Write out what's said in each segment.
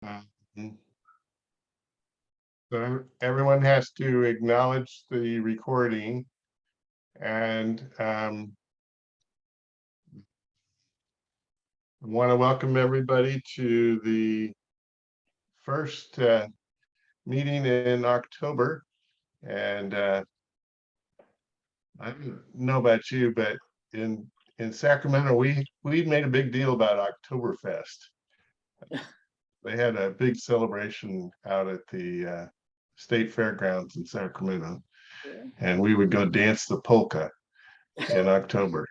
Um, So everyone has to acknowledge the recording, and I want to welcome everybody to the first meeting in October. And I don't know about you, but in Sacramento, we made a big deal about Oktoberfest. They had a big celebration out at the state fairgrounds in Sacramento, and we would go dance the polka in October.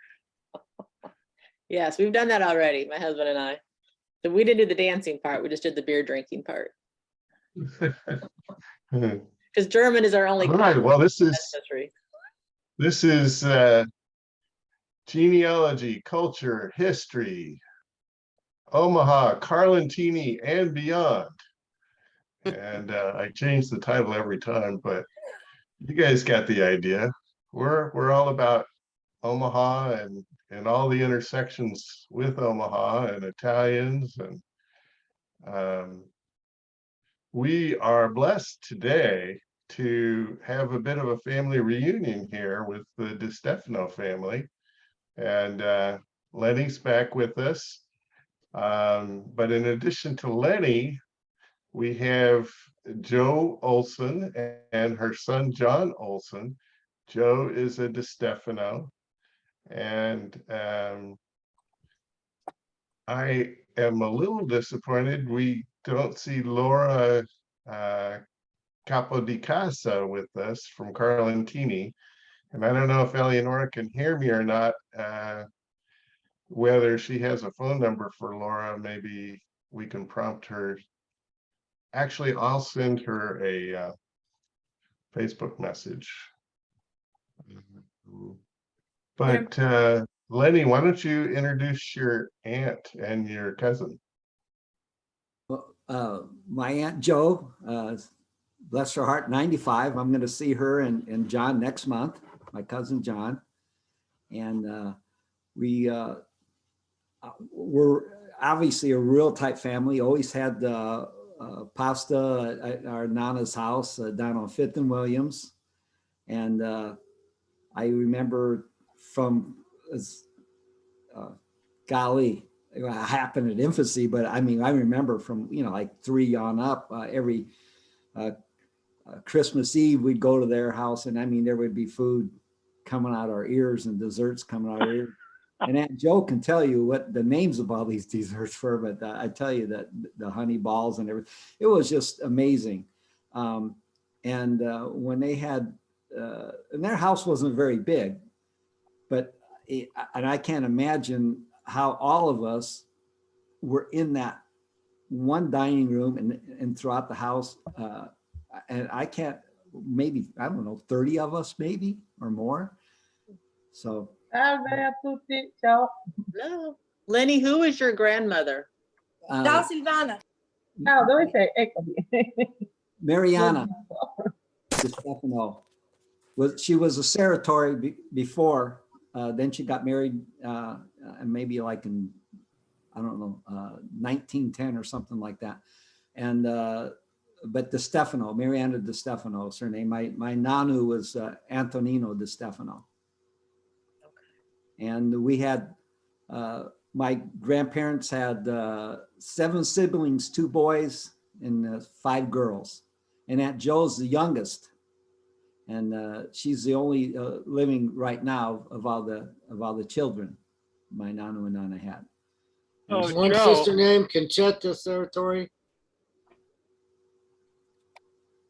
Yes, we've done that already, my husband and I. So we didn't do the dancing part, we just did the beer drinking part. Because German is our only. All right, well, this is genealogy, culture, history, Omaha, Carlentini, and beyond. And I change the title every time, but you guys got the idea. We're all about Omaha and all the intersections with Omaha and Italians, and we are blessed today to have a bit of a family reunion here with the Distefano family, and Lenny's back with us. But in addition to Lenny, we have Joe Olson and her son John Olson. Joe is a Distefano, and I am a little disappointed we don't see Laura Capo di Casa with us from Carlentini. And I don't know if Eleonora can hear me or not, whether she has a phone number for Laura. Maybe we can prompt her. Actually, I'll send her a Facebook message. But Lenny, why don't you introduce your aunt and your cousin? My Aunt Jo, bless her heart, 95. I'm going to see her and John next month, my cousin John. And we're obviously a real tight family, always had pasta at our Nana's house down on 5th and Williams. And I remember from, golly, it happened at infancy, but I mean, I remember from, like 3 on up, every Christmas Eve, we'd go to their house, and I mean, there would be food coming out our ears and desserts coming out our ears. And Aunt Jo can tell you what the names of all these desserts were, but I tell you that the honey balls and everything, it was just amazing. And when they had, and their house wasn't very big, but, and I can't imagine how all of us were in that one dining room and throughout the house. And I can't, maybe, I don't know, 30 of us maybe or more. So. Hello. Lenny, who is your grandmother? Ciao Silvana. Ciao, dove sei? Eccomi. Mariana Distefano. She was a Serratore before, then she got married maybe like in, I don't know, 1910 or something like that. And but Distefano, Mariana Distefano is her name. My nanu was Antonino Distefano. And we had, my grandparents had 7 siblings, 2 boys and 5 girls. And Aunt Jo's the youngest. And she's the only living right now of all the children my nanu and nana had. Oh, one sister named Concetta Serratore.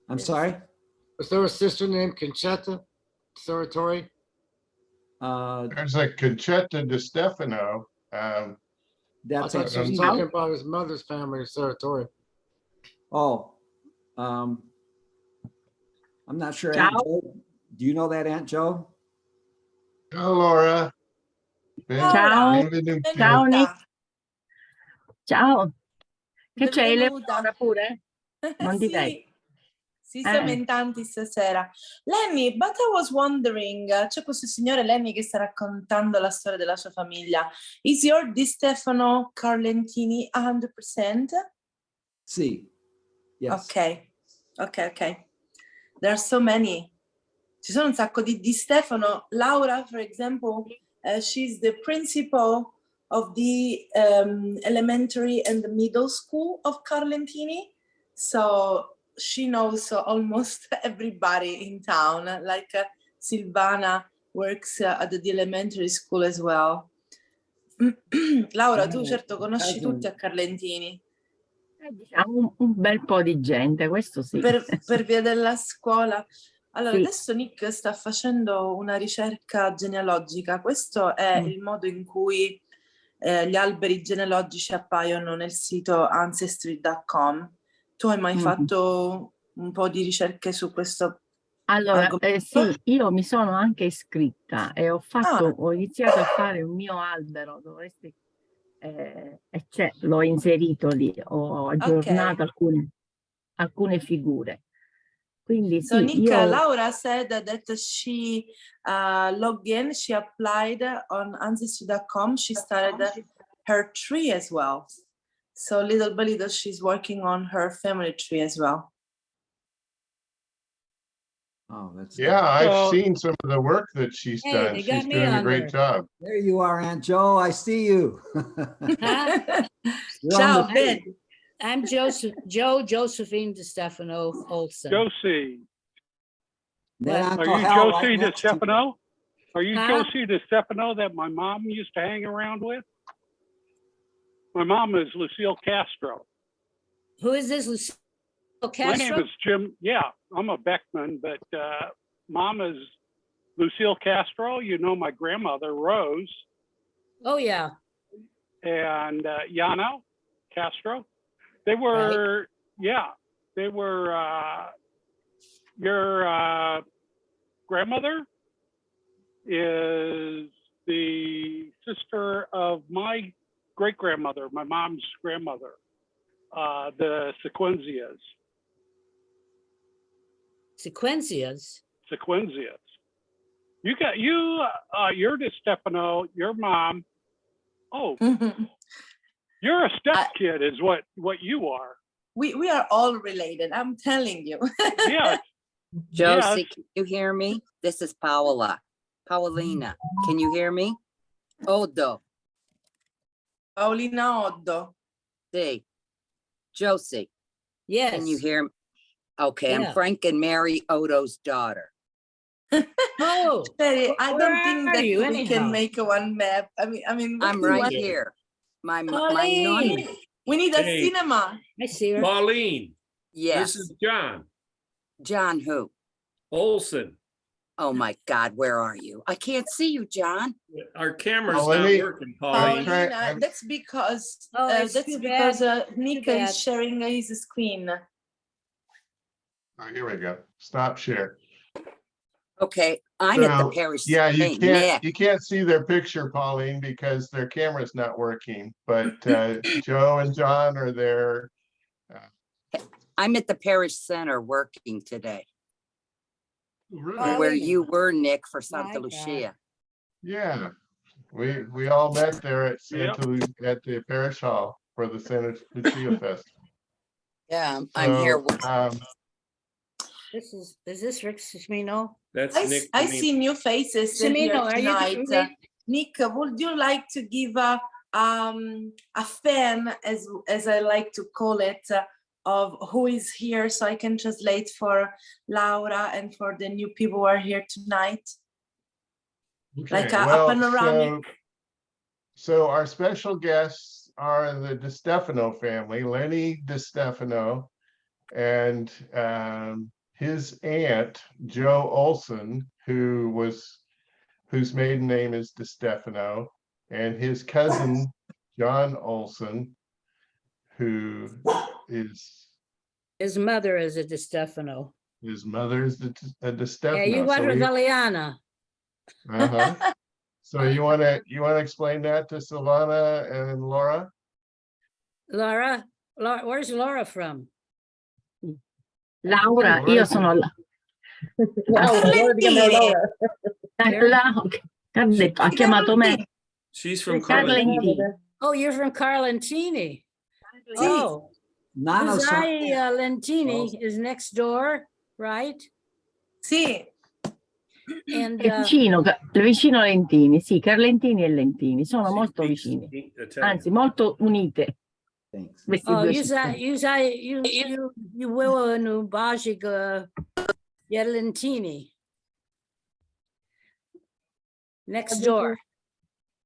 I'm sorry? Was there a sister named Concetta Serratore? There's a Concetta Distefano. That's I thought she was talking about his mother's family, Serratore. Oh, I'm not sure. Aunt Jo, do you know that, Aunt Jo? Ciao, Laura. Ciao. Benvenuti. Ciao Nick. Ciao. Che c'è? Benvenuta. Pure? Non direi. Sì, siamo in tanti stasera. Lemmy, but I was wondering, c'è questo signore Lemmy che sta raccontando la storia della sua famiglia. Is your Distefano Carlentini 100%? Sì. Yes. Ok. There are so many. Ci sono un sacco di Stefano. Laura, for example, she's the principal of the elementary and the middle school of Carlentini. So she knows almost everybody in town. Like Silvana works at the elementary school as well. Laura, tu certo conosci tutti a Carlentini. Diciamo un bel po' di gente, questo sì. Per via della scuola. Allora, Sì. adesso Nick sta facendo una ricerca genealogica. Questo è il modo in cui gli alberi genealogici appaiono nel sito ancestry.com. Tu hai mai fatto un po' di ricerche su questo? Allora, sì, io mi sono anche iscritta e ho iniziato a fare un mio albero, l'ho inserito lì, ho aggiornato alcune figure. Quindi So sì, Nick, Laura said that she logged in, she applied on ancestry.com, she started her tree as well. So little by little she's working on her family tree as well. Oh, that's Yeah, nice. I've seen some of the work that she's Hey, done. they She's got me doing a on great there. job. There you are, Aunt Joe. I see you. Huh? You're on Ciao, the- Ben. I'm Josephine Distefano Olsen. Josie, Then What? Uncle are you Hal right Josie next to you. Distefano? Are you Huh? Josie Distefano that my mom used to hang around with? My mom is Lucille Castro. Who is this, Lucille My Castro? name is Jim. Yeah, I'm a Beckman, but mom is Lucille Castro. You know my grandmother, Rose, Oh, yeah. and Yano Castro. They were, they were your grandmother is the sister of my great-grandmother, my mom's grandmother, the Sequenzias. Sequencias. You're Distefano, your mom. Oh, you're a stepkid is what you are. We are all related, I'm telling you. Yeah. Josie, Yes. can you hear me? This is Paolina. Can you hear me? Odo, Paolina Oddo. see. Josie, Yes. can you hear me? Okay, Yeah. I'm Frank and Mary Odo's daughter. Oh, Sherry, I Where don't think are that you we anyhow? can make one map. I mean, I'm we right want- here. My Pauline. nun. We need a Hey. cinema. I see her. Pauline, Yes, this is John John who? Olson. Oh my God, where are you? I can't see you, John. Our camera's Oh, let not me- working, I'll Pauline. try- Paulina, that's because Oh, it's too Nika bad. is sharing his screen. Oh, here we go. Stop share. Okay, I'm at the So, parish. yeah, Hey, Nick. you can't see their picture, Pauline, because their camera's not working, but Joe and John are there. I'm at the parish center working today, Really? where Pauline. you were, Nick, for My Santa God. Lucia. Yeah, we all met there at Yep. at the parish hall for the Santa Lucia Festival. Yeah, I'm here. So, Is this Rick Cimino? That's Nick. I see new faces here Cimino, are you tonight. there? Nick, would you like to give a fan, as I like to call it, of who is here, so I can translate for Laura and for the new people who are here tonight? Like okay, a well, panoramic. so our special guests are the Distefano family, Lenny Distefano, and his aunt, Joe Olson, whose maiden name is Distefano, and his cousin, John Olson, who is, His mother is a Distefano. his mother's a Yeah, Distefano. you want So her we- Valiana. uh-huh. So you wanna explain that to Silvana and Laura? Laura, where's Laura from? Laura, io sono Carlentini. Che ha detto? Ha chiamato me. She's from Carlentini. Carlentini. Oh, you're from Carlentini. Sì. Oh, Nano Zai Lentini is next door, right? Sì, And È vicino Lentini, sì, Carlentini e Lentini sono molto vicini, anzi molto unite. Thanks. Questi oh, due you città. will Bajik Lentini. Next door.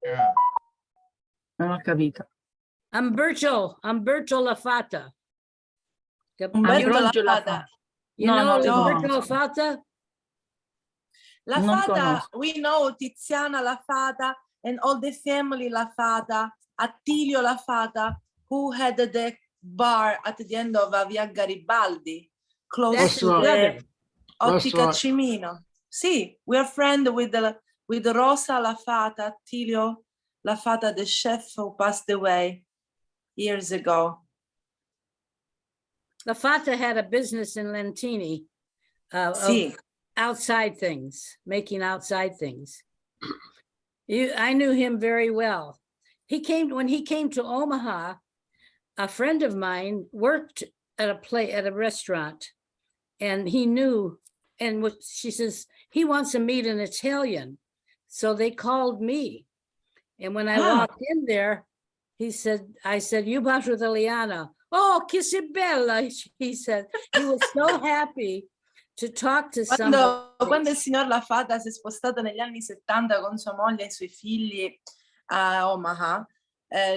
Yeah. Non ho capito. Umberto Lafata. Umberto Ambrogio La La Fata. You No, know no, lo Umberto conosco. Lafata? La Non Fata, conosco. we know Tiziana La Fata and all the family La Fata, Attilio La Fata, who had the bar at the end of Via Garibaldi, close That's to his the brother. Ottica Cimino. Sì, we are friends with Rosa La Fata, Attilio La Fata, the chef who passed away years ago. Lafata had a business in Lentini of Sì. outside things, making outside things. I knew him very well. When he came to Omaha, a friend of mine worked at a restaurant, and he knew, and she says, he wants to meet an Italian. So they called me. And when I walked in there, I said, you parlo italiano. Oh, che sei bella, he said. He was so happy to talk to someone. Quando il signor La Fata si è spostato negli anni 70 con sua moglie e i suoi figli a Omaha,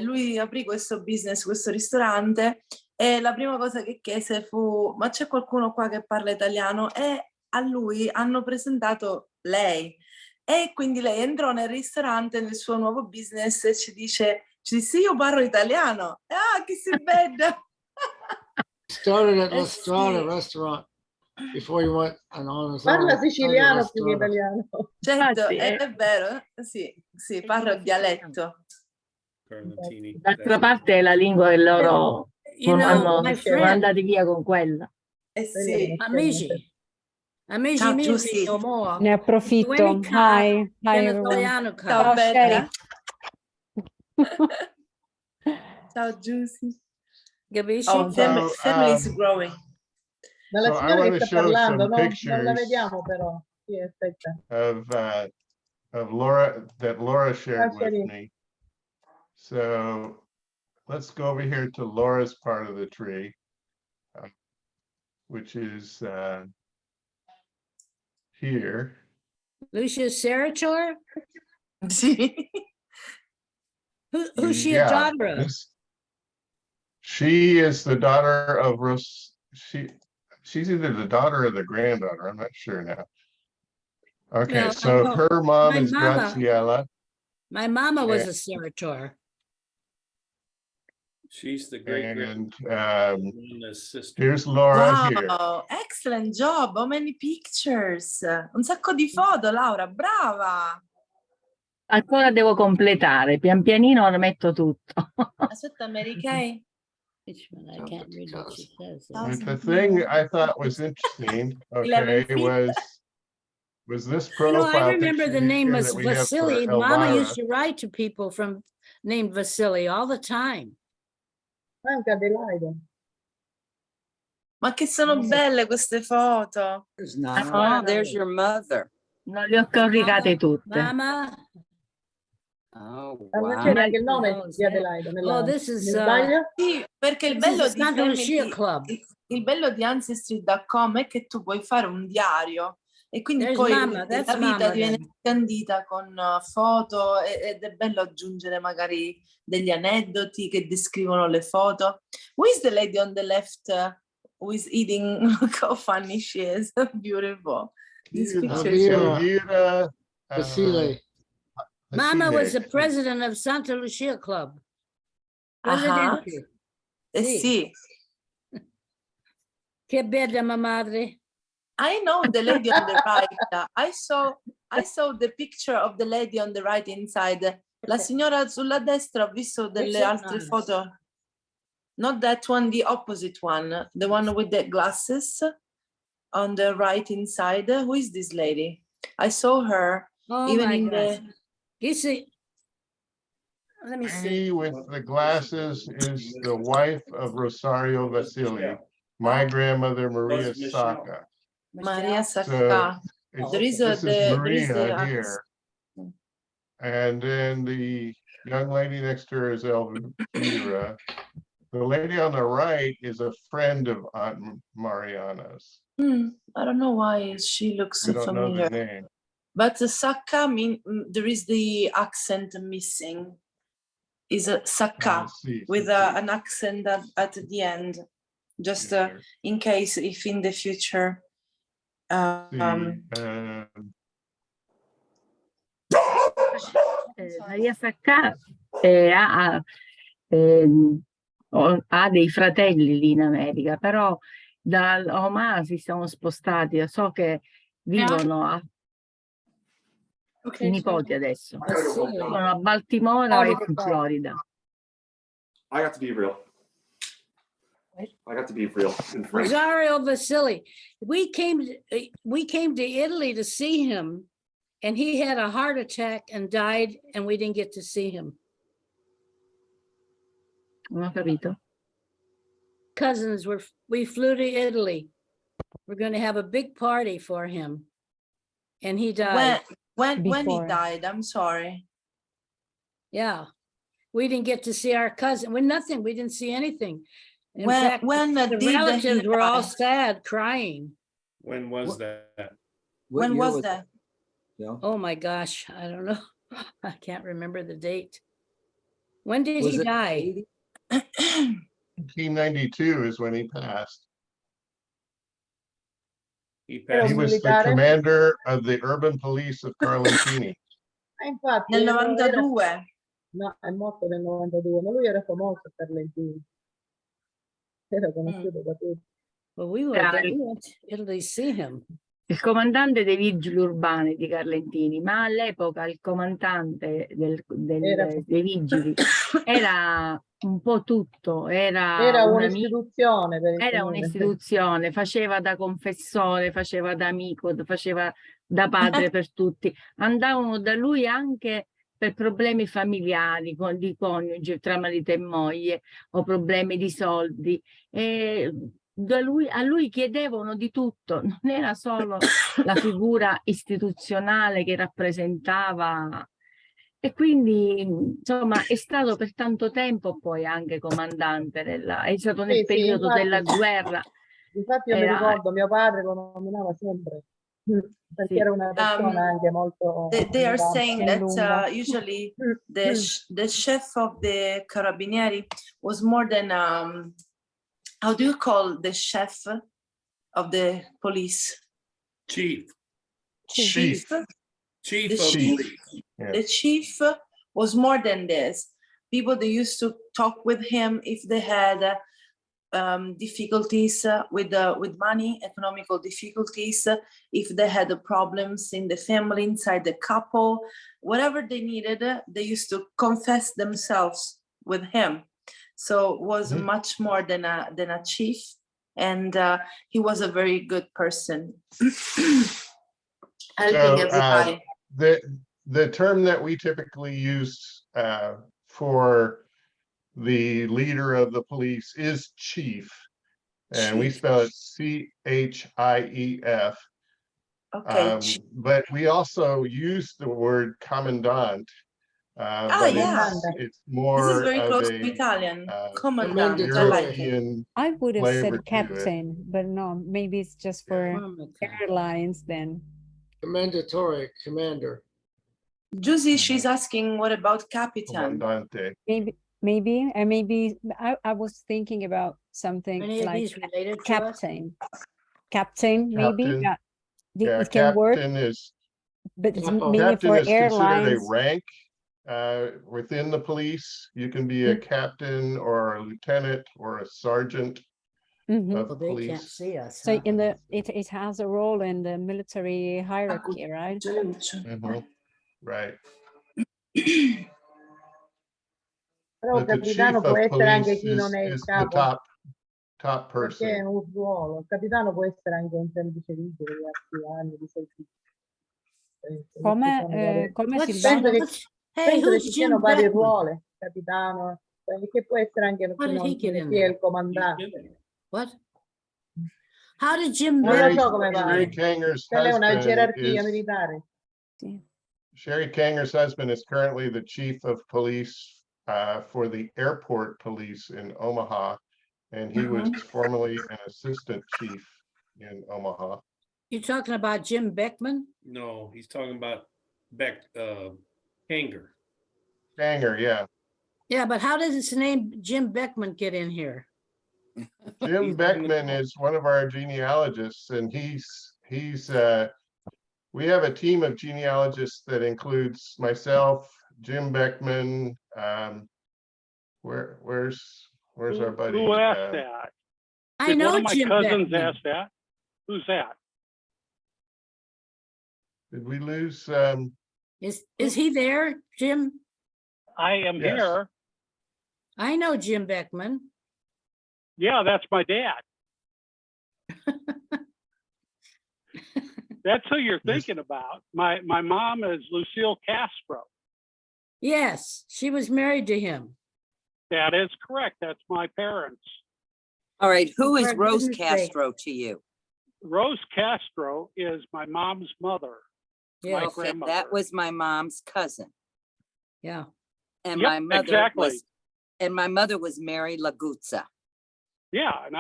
lui aprì questo business, questo ristorante, e la prima cosa che chiese fu: ma c'è qualcuno qua che parla italiano? E a lui hanno presentato lei, e quindi lei entrò nel ristorante, nel suo nuovo business, e ci disse io parlo italiano. Ah, che sei bella! Started at La Strada sì. restaurant before you went on his Parla own. siciliano più che italiano. Certo, Infatti, è vero, sì, parlo dialetto. Carlentini. D'altra parte è la lingua che loro You know, my sono friend, andati via con quella. Sì. Amici Ciao, miei Giussi. no more. Ne approfitto. Hi, hi everyone. Ciao, bella. Sherry. Ciao, Giussi. Capisci? Oh, family is growing. Dalla So I signora want che to sta show parlando, some no? Non la pictures vediamo però. Sì, aspetta. of Laura that Laura shared Ciao, with Sherry. me. So let's go over here to Laura's part of the tree, which is here. Lucia Sarator? Sì. Who's she a daughter of? She is the daughter of she's either the daughter or the granddaughter. I'm not sure now. Okay, Well, so her mom my is mama- Graciela. My mama was a Sarator. She's the great And sister. here's Laura here. Wow, excellent job. How many pictures? Un sacco di foto, Laura, brava. Ancora devo completare, pian pianino lo metto tutto. Aspetta, Mary Kay. Which one? I can't read what she says. But the thing I thought was interesting, okay, 11 feet. was this You know, profile I remember picture the name here was that we have for Vasily. Mama Elvira. used to write to people named Vasily all the time. Anche Adelaide. Ma che sono belle queste foto. There's Oh, there's your mother. Non le ho caricate tutte. Mama. Oh, Ma wow. c'era anche il nome di Adelaide. Oh, this is mi sbaglio? Sì, perché il This is bello the di Santa Lucia Family, Club. il bello di Ancestry.com è che tu puoi fare un diario e quindi There's poi Mama, that's la vita Mama viene then. scandita con foto ed è bello aggiungere magari degli aneddoti che descrivono le foto. Who is the lady on the left who is eating? Look how funny she is. Beautiful. This picture is Elvira. Vasily. Mama was the Vasily. president of Santa Lucia Club. Ah, Presidente. sì. Che bella mia madre. I know the lady on the right. I saw the picture of the lady on the right inside. La signora sulla destra, ho visto delle altre foto. Not that one, the opposite one. The one with the glasses on the right inside. Who is this lady? I saw her Oh even my in God. the... Let me see. lady with the glasses is the wife of Rosario Vasili, my grandmother Maria Sacca. Maria So Sacca. There is a this is there is Maria the here. And then the young lady next to her is Elvira. The lady on the right is a friend of Aunt Mariana's. I don't know why she looks so We don't know familiar. the name. But the Sacca there is the accent missing. Is a Sacca with an accent at the end, just in case if in the future. Maria Sacca ha dei fratelli lì in America, però da Omaha si sono spostati, so che vivono i nipoti adesso, vivono a Baltimora e in Florida. I got to be real. I got to be real. Rosario Vasili. We came to Italy to see him, and he had a heart attack and died, and we didn't get to see him. Non ho capito. Cousins we flew to Italy. We're going to have a big party for him, and he died. When he died, I'm sorry. Yeah, we didn't get to see our cousin. We didn't see anything. In When fact, the did relatives he were all die? sad, crying. When was that? When was that? Oh my gosh, I don't know. I can't remember the date. When did Was he it die? 1992 is when he passed. He was the commander of the urban police of Carlentini. Infatti, Nel 92. No, è morto nel 92, ma lui era famoso a Carlentini. Era conosciuto da tutti. Well, we went to Italy to see him. Il comandante dei vigili urbani di Carlentini, ma all'epoca il comandante dei vigili era un po' tutto, era un'istituzione, era un'istituzione, faceva da confessore, faceva da amico, faceva da padre per tutti. Andavano da lui anche per problemi familiari, di coniuge, tra marito e moglie, o problemi di soldi. E a lui chiedevano di tutto, non era solo la figura istituzionale che rappresentava, e quindi insomma è stato per tanto tempo poi anche comandante, è stato nel periodo della guerra. Infatti io mi ricordo, mio padre lo nominava sempre, perché era una persona anche molto... They are saying that usually the chef of the Carabinieri was more than how do you call the chef of the police? Chief. Chief. Chief The of chief, police. the chief was more than this. People, they used to talk with him if they had difficulties with money, economical difficulties, if they had problems in the family, inside the couple, whatever they needed, they used to confess themselves with him. So was much more than a chief, and he was a very good person, helping everybody. The term that we typically use for the leader of the police is chief, and we spell it C-H-I-E-F. Okay. But we also use the word commandant. But it's more this is very close of to Italian. Commandant. European I would have flavor to said captain, but no, maybe it's just for airlines then. Mandatory commander. Juicy, she's asking, what about Capitan? Comandante. Maybe I was thinking about something Any of like these related to captain. Captain, maybe. Captain. Yeah, it captain can work, is but it's Capo. maybe captain for is considered a airlines. rank within the police. You can be a captain or a lieutenant or a sergeant of Well, they police. can't see us. So huh? in the it has a role in the military hierarchy, right? Right. Però But the capitano chief può of essere anche police chi non è il is the capo, top perché è person. un ruolo. Il capitano può essere anche un semplice vigile di altri anni di servizio. Come Penso Silvano? che Hey, Penso che who's ci Jim siano varie Beckman? ruole, capitano, che può essere anche How did he get in chi è there? il comandante. What? How did Jim Non lo Sherry, so come Sherry va. Kanger's Quella è una husband gerarchia is militare. Sherry Kanger's husband is currently the chief of police for the airport police in Omaha, and he was formerly an assistant chief in Omaha. You talking about Jim Beckman? No, he's talking about Kanger. Kanger, yeah. Yeah, but how does his name Jim Beckman get in here? Jim Beckman is one of our genealogists, and we have a team of genealogists that includes myself, Jim Beckman. Where's our buddy? Who asked that? I Did know one of my Jim cousins Beckman. ask that? Who's that? Did we lose? Is he there, Jim? I am Yes. here. I know Jim Beckman. Yeah, that's my dad. That's who you're thinking about. My mom is Lucille Castro. Yes, she was married to him. That is correct. That's my parents. All right, who is For Rose goodness sake. Castro to you? Rose Castro is my mom's mother. Yeah, My Okay, grandmother. that was my mom's cousin. yeah. And Yep, my mother exactly. was, and my mother was Mary Laguzza. Yeah, and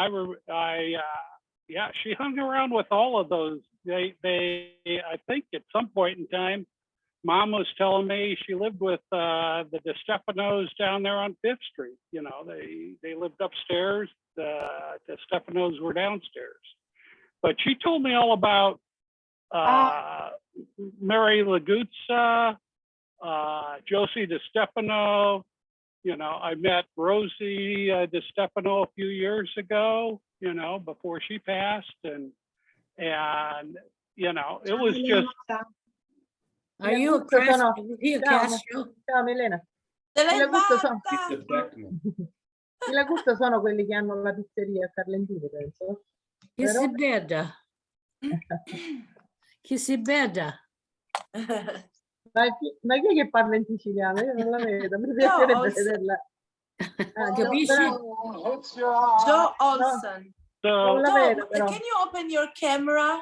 yeah, she hung around with all of those. I think at some point in time, Mom was telling me she lived with the Distefanos down there on 5th Street. You know, they lived upstairs. The Distefanos were downstairs. But she told me all about Mary Laguzza, Josie Distefano. You know, I met Rosie Distefano a few years ago, you know, before she passed. And you know, it was just. Are you a Castro? Is he a Castro? Ciao Milena. Te l'hai I Lagusta sono, fatta! i Lagusta sono quelli che hanno la pizzeria a Carlentini, penso. Che si Vero? beda. Che si beda. Ma chi è che parla in siciliano? Io non la vedo, mi piacerebbe Olsen. vederla. Capisci? Joe Olsen. Non la Joe, vedo però. can you open your camera?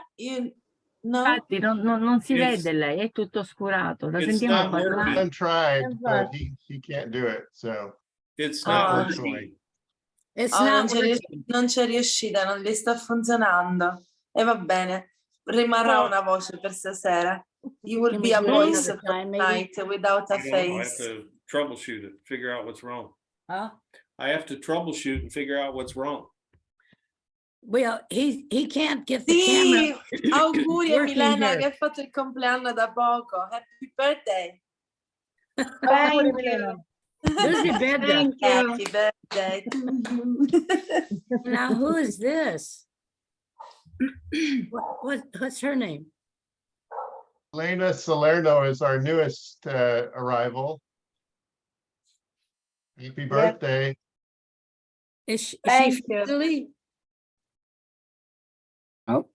No? Infatti non si It's- vede lei, è tutto oscurato. La it's sentiamo not parlare. Alan tried, but Infatti. he can't do it. So It's Ah. not unfortunately, It's Oh, not working. non c'è riuscita, non gli sta funzionando. E va bene, rimarrà una voce per stasera. You will Can be we a do it voice another for time, maybe? night without a I don't know, I have face. to troubleshoot it, figure out what's wrong. Huh? I have to troubleshoot and figure out what's wrong. Well, he can't get the Sì, camera. auguri a working Milena here. che ha fatto il compleanno da poco. Happy birthday. Auguri, Milena. Who's the bed? Happy birthday to you. Now, who is this? What's her name? Elena Salerno is our newest arrival. Happy birthday. Is she Thank from you. Italy? Oh.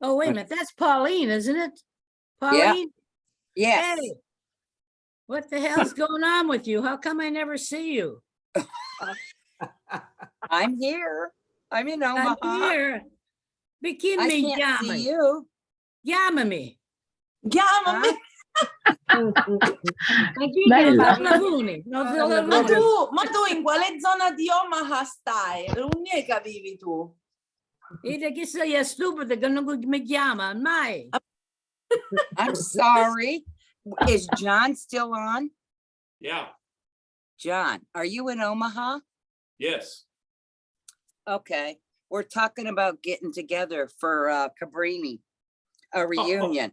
Oh, wait a minute. That's Pauline, isn't it? Pauline? Yes. Hey, what the hell's going on with you? How come I never see you? I'm here. I'm in I'm Omaha. here. Perché I mi can't see chiami? you. Chiamami. Chiamami. Bella. Ma tu in quale zona di Omaha stai? Un'unica vivi tu? E che sei stupido che non mi chiama mai. I'm sorry. Is John still on? Yeah, John, are you in Omaha? yes. Okay. We're talking about getting together for Cabrini, a reunion.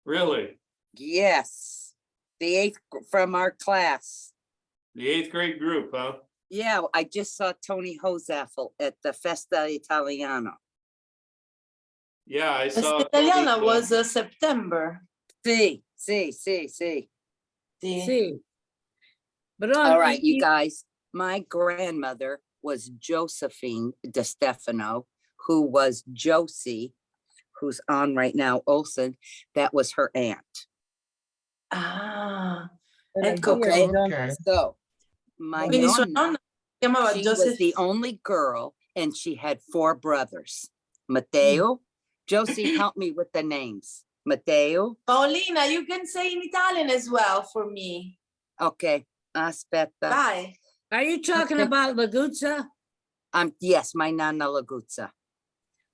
Really? Yes. The 8th from our class. The 8th grade group, huh? Yeah, I just saw Tony Hosaffel at the Festa Italiano. Yeah, I saw. Festa Italiana was September. See. Sì. Sì. But All right, you guys, my grandmother was Josephine Distefano, who was Josie, who's on right now, Olsen. That was her aunt. Ah, Era ecco zia qui. di John. Okay. So my Quindi sua nonna, nonna si chiamava she was the Josephine. only girl and she had 4 brothers. Matteo, Josie, help me with the names. Matteo, Paolina, you can say in Italian as well for me. okay, aspetta. Vai. Are you talking about Laguzza, Yes, my nonna Laguzza.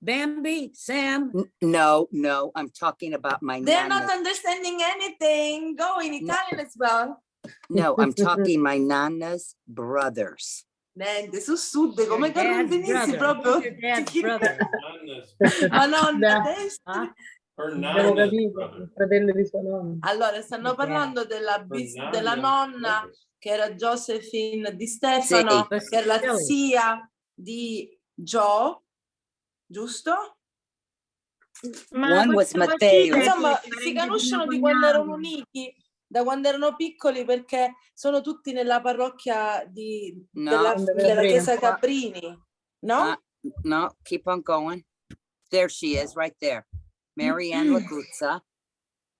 Bambi, Sam? No, I'm talking about my They're nonna. not understanding anything. Go in Italian as well. No, I'm talking my nonna's brothers. Niente, su sud, come Your dad's Carlentinisi brother. proprio. Who's your dad's brother? Ma nonna, Beh, testa. abbiamo capito, il fratello di sua nonna. Allora, stanno parlando della nonna che era Josephine Distefano, Sì. che era la zia di Joe, giusto? One was Matteo. Insomma, si conoscono di quando erano uniti, da quando erano piccoli, perché sono tutti nella parrocchia della Cabrini. chiesa Cabrini, no? No, keep on going. There she is, right there. Marianne Laguzza.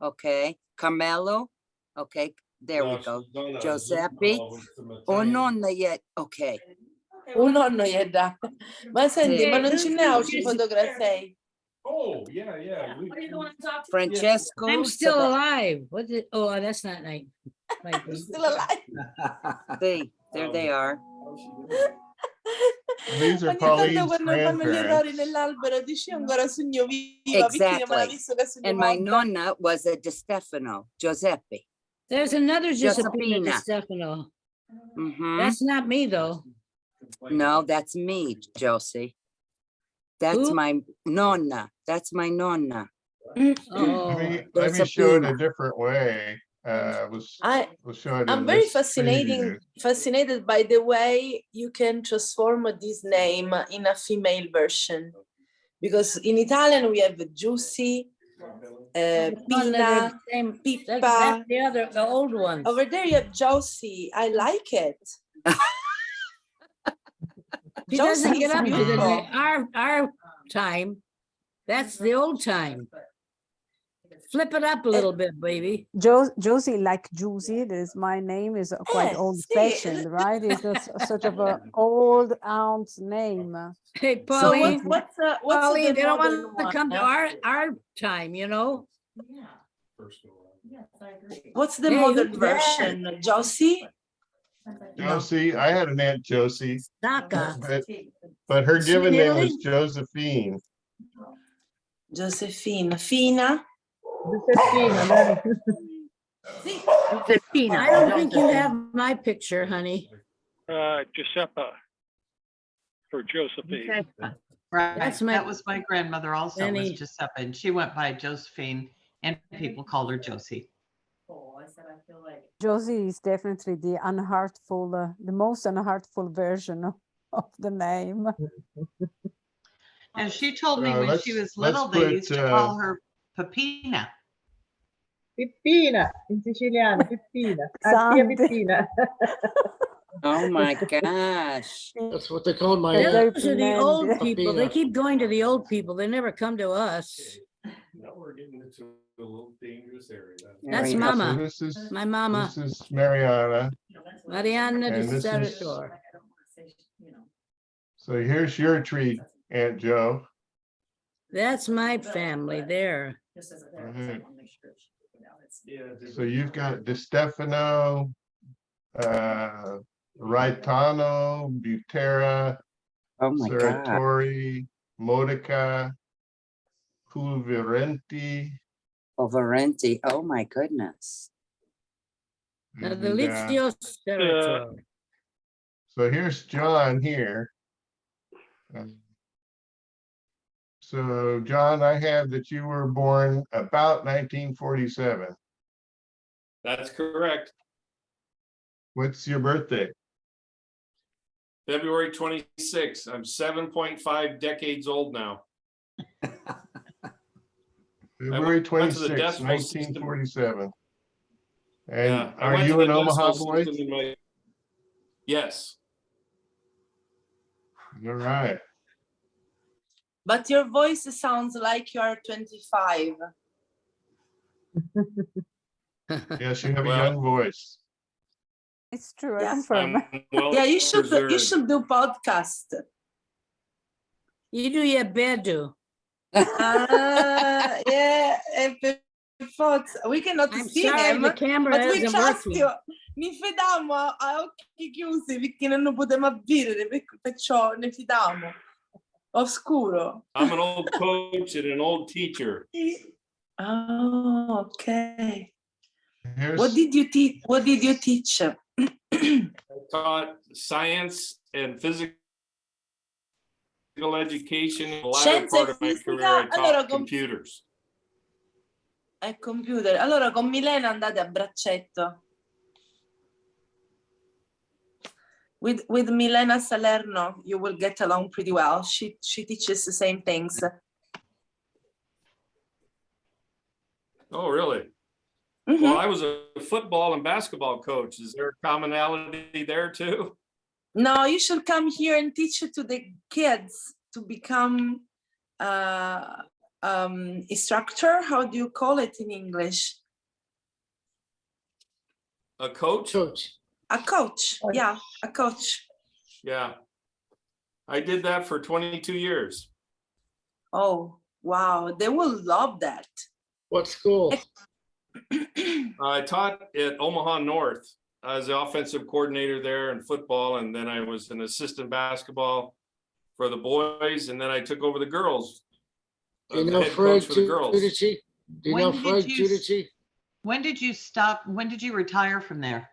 Okay. Carmelo. Okay. There we go. Giuseppe. Oh, nonna yet. Okay. Un nonno gli dà. Ma senti, Sì. ma non ce n'è oggi fotografie? Oh, yeah. Francesco. I'm still alive. What did, oh, that's not nice. I'm still alive. See, there they are. These are Ogni tanto Pauline's quando fanno gli errori grandparents. nell'albero dici ancora sogno viva, Vittoria me l'ha Exactly. visto che sogno And my morta. nonna was a Distefano, Giuseppe. There's another Giuseppina Giuseppina. Stefano. Mhm. That's not me though. No, that's me, Josie. That's Who? my nonna. That's my nonna. Oh, Let me show it a different way. We'll show it I'm in very this preview. fascinated by the way you can transform this name in a female version. Because in Italian we have Giussi, Pina, Pippa. That's the old one. Over there you have Josie. I like it. She Josie doesn't get is up to beautiful. our time. That's the old time. Flip it up a little bit, baby. Josie, like Juicy, that is my name, is quite old fashioned, right? It's a sort of an old aunt's name. Hey, So Pauline. what's Pauline, the they don't modern want to come to one? our time, you know? What's the Hey, modern who's that? version? Josie? Josie, I had an Aunt Josie, Naka. but her given name Really? was Josephine. Josephine. Fina? Giuseppina, dai. Giuseppina. I don't think you have my picture, honey. Giuseppe for Josephine. Right, That's my- that was my grandmother also, was Any- Giuseppe, and she went by Josephine, and people called her Josie. Josie is definitely the unheartful, the most unheartful version of the name. And she told me when she was let's little, they used put, to call her Peppina. Pippina, in siciliano, Pippina. Ah, tia Santi. Pippina. Oh my gosh. That's what they called my Those are the old Peppina. people. They keep going to the old people. They never come to us. Now we're getting into a little dangerous area. That's Mariana. Mama. So this is My mama, This is Mariana. Mariana de And this is- Sartor. So here's your tree, Aunt Joe. That's my family there. Mhm. So you've got Distefano, Raitano, Butera, Oh my God. Serratori, Modica, Pulverenti. Overenti. Oh my goodness. Now, and, the Lizio Sartor. So here's John here. So John, I have that you were born about 1947. That's correct. What's your birthday? February 26th. I'm 7.5 decades old now. February went to the 26th, decimal system. 1947. And Yeah, I are went to you the an Omaha decimal boy? system in my- Yes. All right. But your voice sounds like you are 25. Yes, you have a Well- young voice. It's true, I Yeah. confirm. Well Yeah, you should preserved. do podcast. You do your bedu. Ah, yeah, per forza. We cannot I'm see sorry, him, the camera but we isn't trust working. you. Mi fidiamo a occhi chiusi perché non potremmo vedere, perciò ne fidiamo. Oscuro. I'm an old coach and an old teacher. Oh, okay. Here's, What did you teach? What did you teach? I taught science and physical education. In the latter Scienze part e of my fisica. career, I Allora, taught computers. Computer. Allora con Milena andate a braccetto. With Milena Salerno, you will get along pretty well. She teaches the same things. Oh, really? Mhm. Well, I was a football and basketball coach. Is there a commonality there too? No, you should come here and teach it to the kids to become instructor. How do you call it in English? A coach? Coach. A coach. Yeah, a coach. Yeah. I did that for 22 years. Oh, wow. They will love that. What school? I taught at Omaha North. I was the offensive coordinator there in football, and then I was an assistant basketball for the boys, and then I took over the girls. Do you the know head Fred coach for the girls. Giudici? Do you When know did Fred you s- Giudici? When did you stop? When did you retire from there?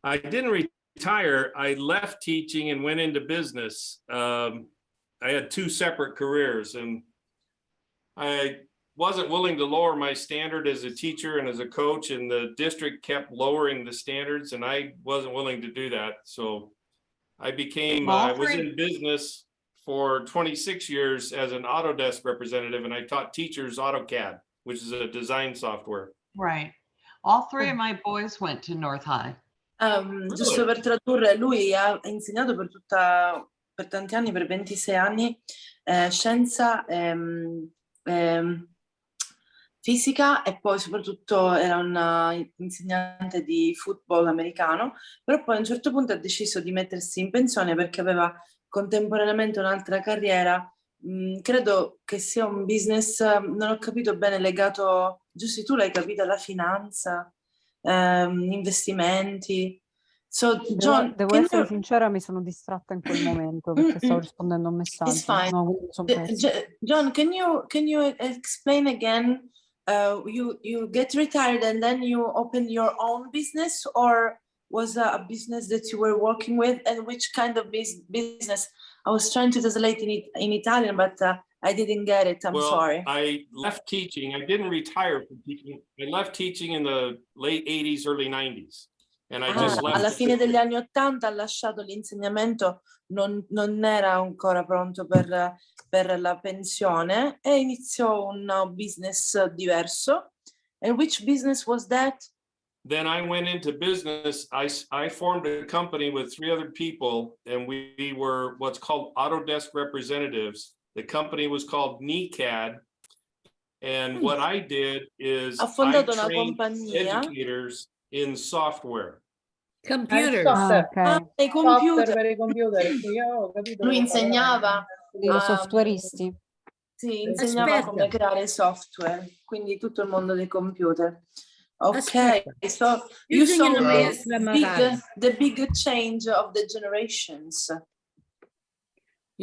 I didn't retire. I left teaching and went into business. I had two separate careers, and I wasn't willing to lower my standard as a teacher and as a coach, and the district kept lowering the standards, and I wasn't willing to do that. So I became, I was in business for 26 years as an Autodesk representative, and I taught teachers AutoCAD, which is a design software. Right. All three of my boys went to North High. Giusto per tradurre, lui ha insegnato per tanti anni, per 26 anni, scienza, fisica, e poi soprattutto era un insegnante di football americano, però poi a un certo punto ha deciso di mettersi in pensione perché aveva contemporaneamente un'altra carriera. Credo che sia un business, non ho capito bene, legato, giusto, tu l'hai capito, alla finanza, investimenti. So, John, Devo can essere you- sincera, mi sono distratta in quel momento perché stavo rispondendo a un It's messaggio. fine. No, quindi mi sono persa. John, can you explain again? You get retired and then you open your own business, or was a business that you were working with, and which kind of business? I was trying to translate in Italian, but I didn't get it. I'm Well, sorry. I left teaching. I didn't retire from teaching. I left teaching in the late 80s, early 90s. And I just left. Alla the fine degli district. anni '80 ha lasciato l'insegnamento, non era ancora pronto per la pensione e iniziò un business diverso. And which business was that? Then I went into business. I formed a company with 3 other people, and we were what's called Autodesk representatives. The company was called NECAD. And what I did is Ha I fondato una trained compagnia. educators in software. Computers. software. Ok, Dei Software computer. per i computer. Sì, io ho capito. Lui insegnava. i softwareisti. Sì, insegnava Aspetta. come creare software, quindi tutto il mondo dei computer. Ok, Aspetta. so you Using saw the maestra Magari. the big change of the generations. Well,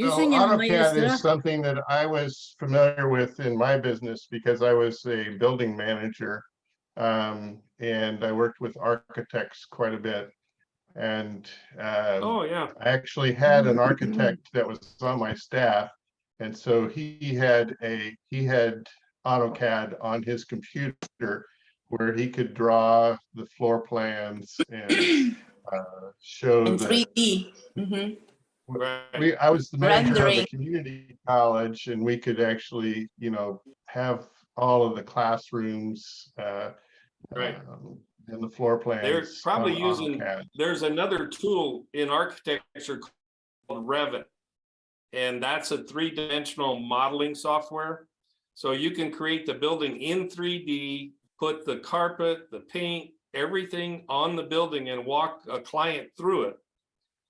Using a AutoCAD is maestra. something that I was familiar with in my business because I was a building manager. And I worked with architects quite a bit. And Oh, yeah. I actually had an architect that was on my staff. And so he had AutoCAD on his computer where he could draw the floor plans and show In the 3D. Mhm. I was the manager of Rendering. a community college, and we could actually, have all of the classrooms Right. and the floor plans. They're probably on using, AutoCAD. there's another tool in architecture called Revit. And that's a 3-dimensional modeling software. So you can create the building in 3D put the carpet, the paint, everything on the building and walk a client through it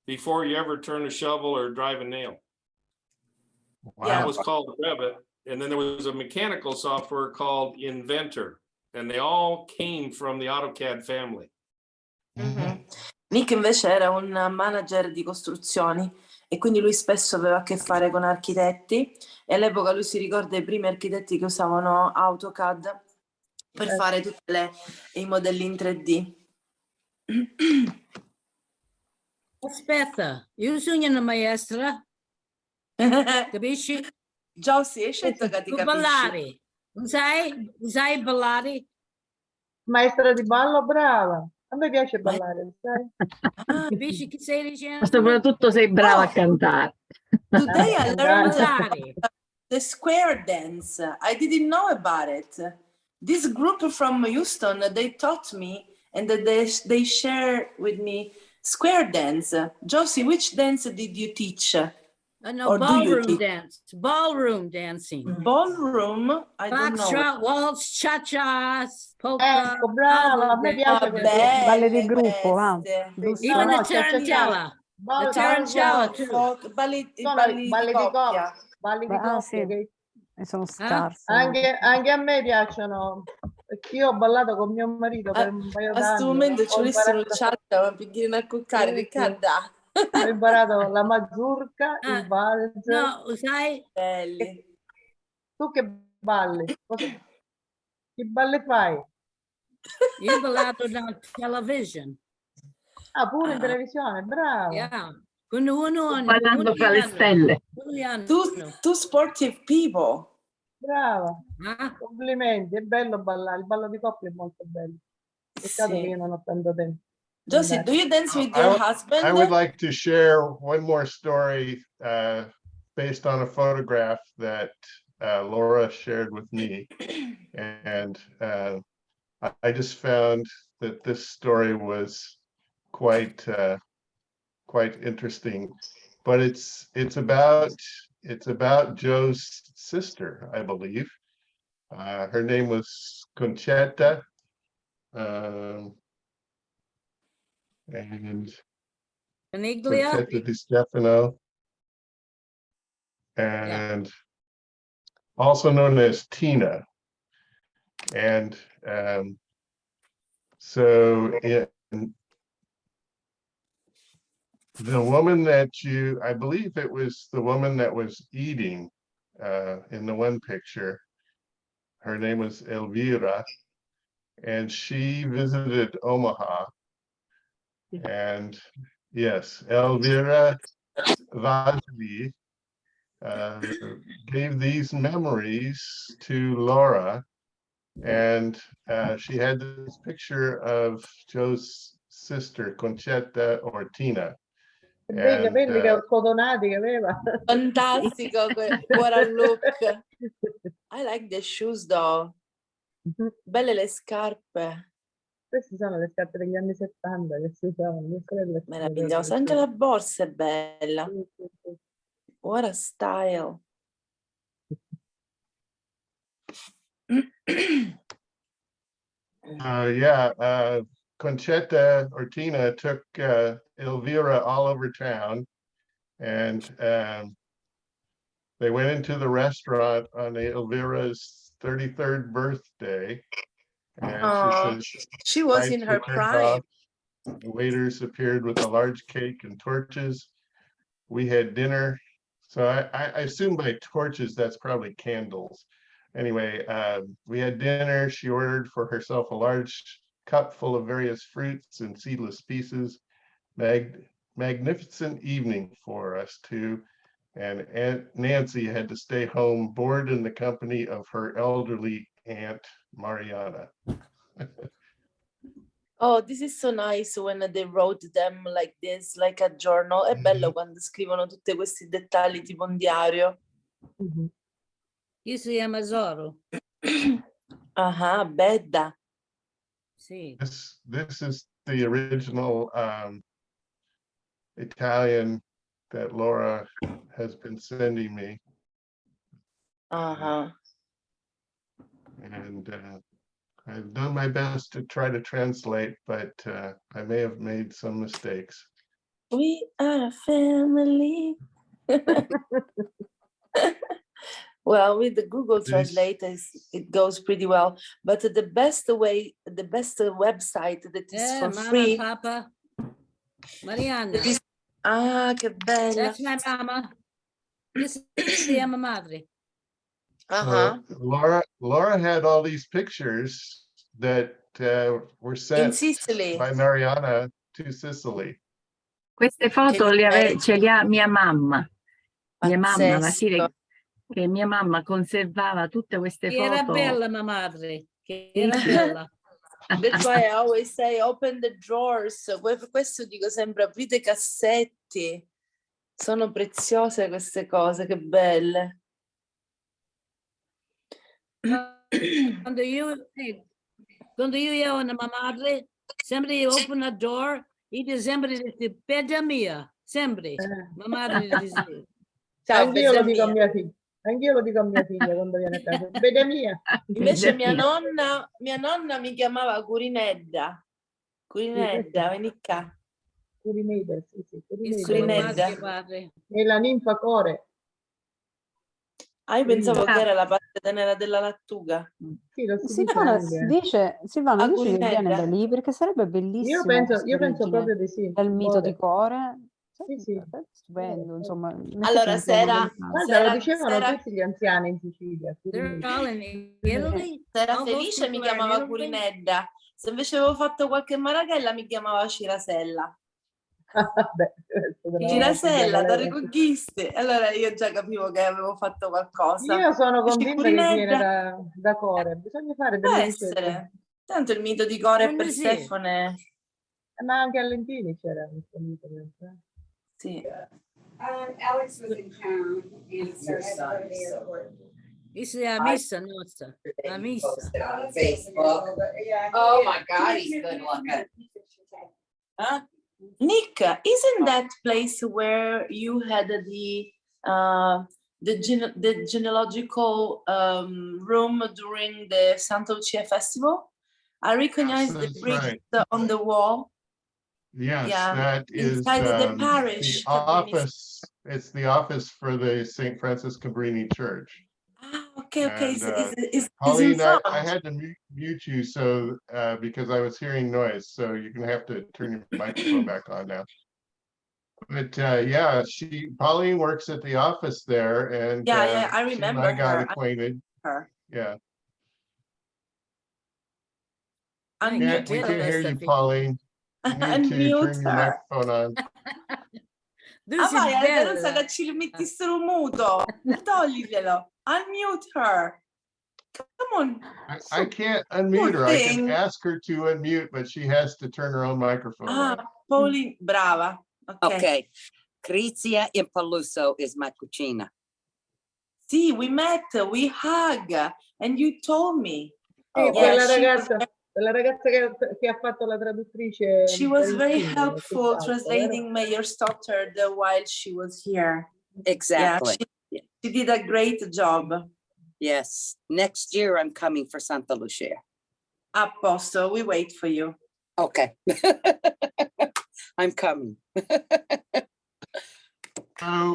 before you ever turn a shovel or drive a nail. That was called Revit. And then there was a mechanical software called Inventor, and they all came from the AutoCAD family. Nick invece era un manager di costruzioni e quindi lui spesso aveva a che fare con architetti e all'epoca lui si ricorda i primi architetti che usavano AutoCAD per fare tutti i modelli in 3D. Aspetta, io sono una maestra, capisci? Josie, hai scelto che ti capisci? Ballare, sai ballare? Maestra di ballo, brava. A me piace ballare, sai? Capisci che stai dicendo? Ma soprattutto sei brava a cantare. Today I learned Ballare. the square dance. I didn't know about it. This group from Houston, they taught me and they share with me square dance. Josie, which dance did you teach? No, Or do you ballroom teach? dance, ballroom dancing. Ballroom? I don't know. Foxtrot, waltz, cha-chas, polka. Ecco, brava, a me piace questo. Balli di gruppo, va. Even No, the tarantella. Ballo, The tarantella ballo, too. Balli balli di di coppia. balli di Ah, coppia. sì. Che E sono scarsa. anche a me piacciono. Io ho ballato con mio marito per un paio A questo d'anni. momento ci Ho volessero imparato, chat, ma pigliare a cuccare, Sì, Riccardo. ho imparato la mazurka, il valzer. No, sai? Belli. Tu che balli? Che balli fai? Io ho ballato on television. Ah, pure in televisione, brava. Yeah. Con uno Ballando fra le stelle. Two sportive people. Brava. Ah. Complimenti, è bello ballare. Il ballo di coppia è molto bello. Peccato Sì. che io non ho tanto tempo. Josie, do you dance with your husband? I would like to share one more story based on a photograph that Laura shared with me. And I just found that this story was quite interesting. But it's about Joe's sister, I believe. Her name was Concetta. And Caniglia? Concetta Distefano, and also known as Tina. And so the woman that I believe it was the woman that was eating in the one picture, her name was Elvira, and she visited Omaha. And yes, Elvira Vasily gave these memories to Laura, and she had this picture of Joe's sister, Concetta or Tina. Dei capelli che cotonati che aveva. Fantastico, what a look. I like the shoes though. Belle le scarpe. Queste sono le scarpe degli anni 70 che si usavano. Meravigliosa, anche la borsa è bella. Sì. What a style. Concetta or Tina took Elvira all over town, and they went into the restaurant on Elvira's 33rd birthday. And she was in her prime. The waiters appeared with a large cake and torches. We had dinner. So I assume by torches, that's probably candles. Anyway, we had dinner. She ordered for herself a large cup full of various fruits and seedless pieces. Magnificent evening for us too. And Aunt Nancy had to stay home, bored in the company of her elderly Aunt Mariana. Oh, this is so nice when they wrote them like this, like a journal. È bello quando scrivono tutti questi dettagli tipo un diario. Io si chiama Zoro. Bedda. Sì. This is the original Italian that Laura has been sending me. And I've done my best to try to translate, but I may have made some mistakes. We are a family. Well, with the Google Translate, it goes pretty well. But the best way, the best website that is Yeah, for Mama, free. Papa, Marianna. Ah, che bella. That's my mama. This is mia madre. Laura had all these pictures that were In sent Sicily. by Mariana to Sicily. Queste foto ce le ha mia mamma. Mia mamma, la Sire, che mia mamma conservava tutte queste Che era foto. bella, mia madre. Che era bella. That's why I always say open the drawers. Per questo dico sempre aprite i cassetti. Sono preziose queste cose, che belle. Quando io ero una madre, sempre open a door, io sempre dice, bella mia, sempre. Mia madre dice. Ciao, Anch'io lo bella dico a mia. mia figlia. Anch'io lo dico a mia figlia quando viene a casa. Bella mia. Invece mia nonna mi chiamava Curinedda. Curinedda, vieni qua. Curinedda, sì, Curinedda. E la ninfa core. Ah, io pensavo che era la parte tenera della lattuga. Sì, lo si Silvano dice dice, Silvano A dice che viene Curinedda. da lì perché sarebbe bellissimo questa io penso origine proprio di sì. del mito di Core. Sì. Stupendo, insomma. Allora, se era Guarda, lo dicevano tutti gli anziani in Sicilia. Se era felice mi chiamava Curinedda. Se invece avevo fatto qualche marachella mi chiamava Cirasella. Cirasella, da Reconquiste. Allora io già capivo che avevo fatto qualcosa. Io sono Invece convinta che viene Curinedda da Core. Bisogna fare può delle ricerche. essere. Tanto il mito di Core e Non ne so. Persefone. Ma anche a Carlentini c'era questo mito. Sì. Alex was in town and started Questa è la messa nostra. La messa. on Facebook. Oh my God, he's good looking. Huh? Nick, isn't that place where you had the genealogical room during the Santa Lucia festival? I recognize the That's bricks right. on the wall. Yes, Yeah, that is inside the parish. the office. It's the office for the St. Francis Cabrini Church. Ah, okay. And, Is Pauline, in front. I had to mute you so because I was hearing noise. So you're gonna have to turn your microphone back on now. But yeah, Pauline works at the office there, and Yeah, I she and remember I got her. acquainted. Her. Yeah. I'm We can't hear you, Pauline. You need to Unmute turn your her. microphone on. Ah, vai, è non sa che ci mettessero muto. Togliglielo. Unmute her. Come on. I can't unmute her. I can thing. ask her to unmute, but she has to turn her own microphone on. Pauline, brava. Okay. Crizia in Paluso is my cucina. Sì, we met, we hug, and you told me. Sì, Yeah, quella ragazza che ha fatto la traduttrice. she was very Carlentini, helpful tutt'altro, translating Mayor Stoddard while she was here. Exactly. Yeah, she did a great job. Yes. Next year I'm coming for Santa Lucia. A posto, we wait for you. Okay. I'm coming. So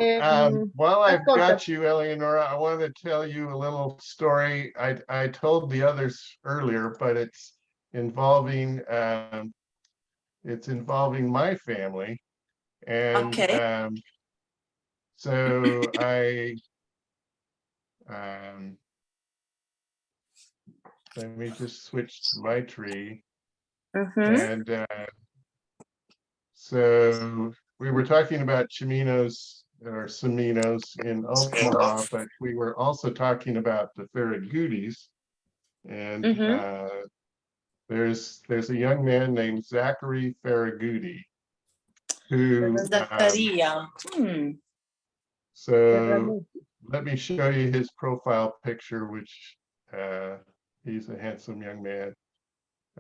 while I've got you, Eleonora, I want to tell you a little story. I told the others earlier, but it's involving my family. And so let me just switch to my tree. And so we were talking about Chiminos or Seminos in Omaha, but we were also talking about the Farraguttis. And there's a young man named Zachary Farragutti who Zaccaria. So let me show you his profile picture, which he's a handsome young man.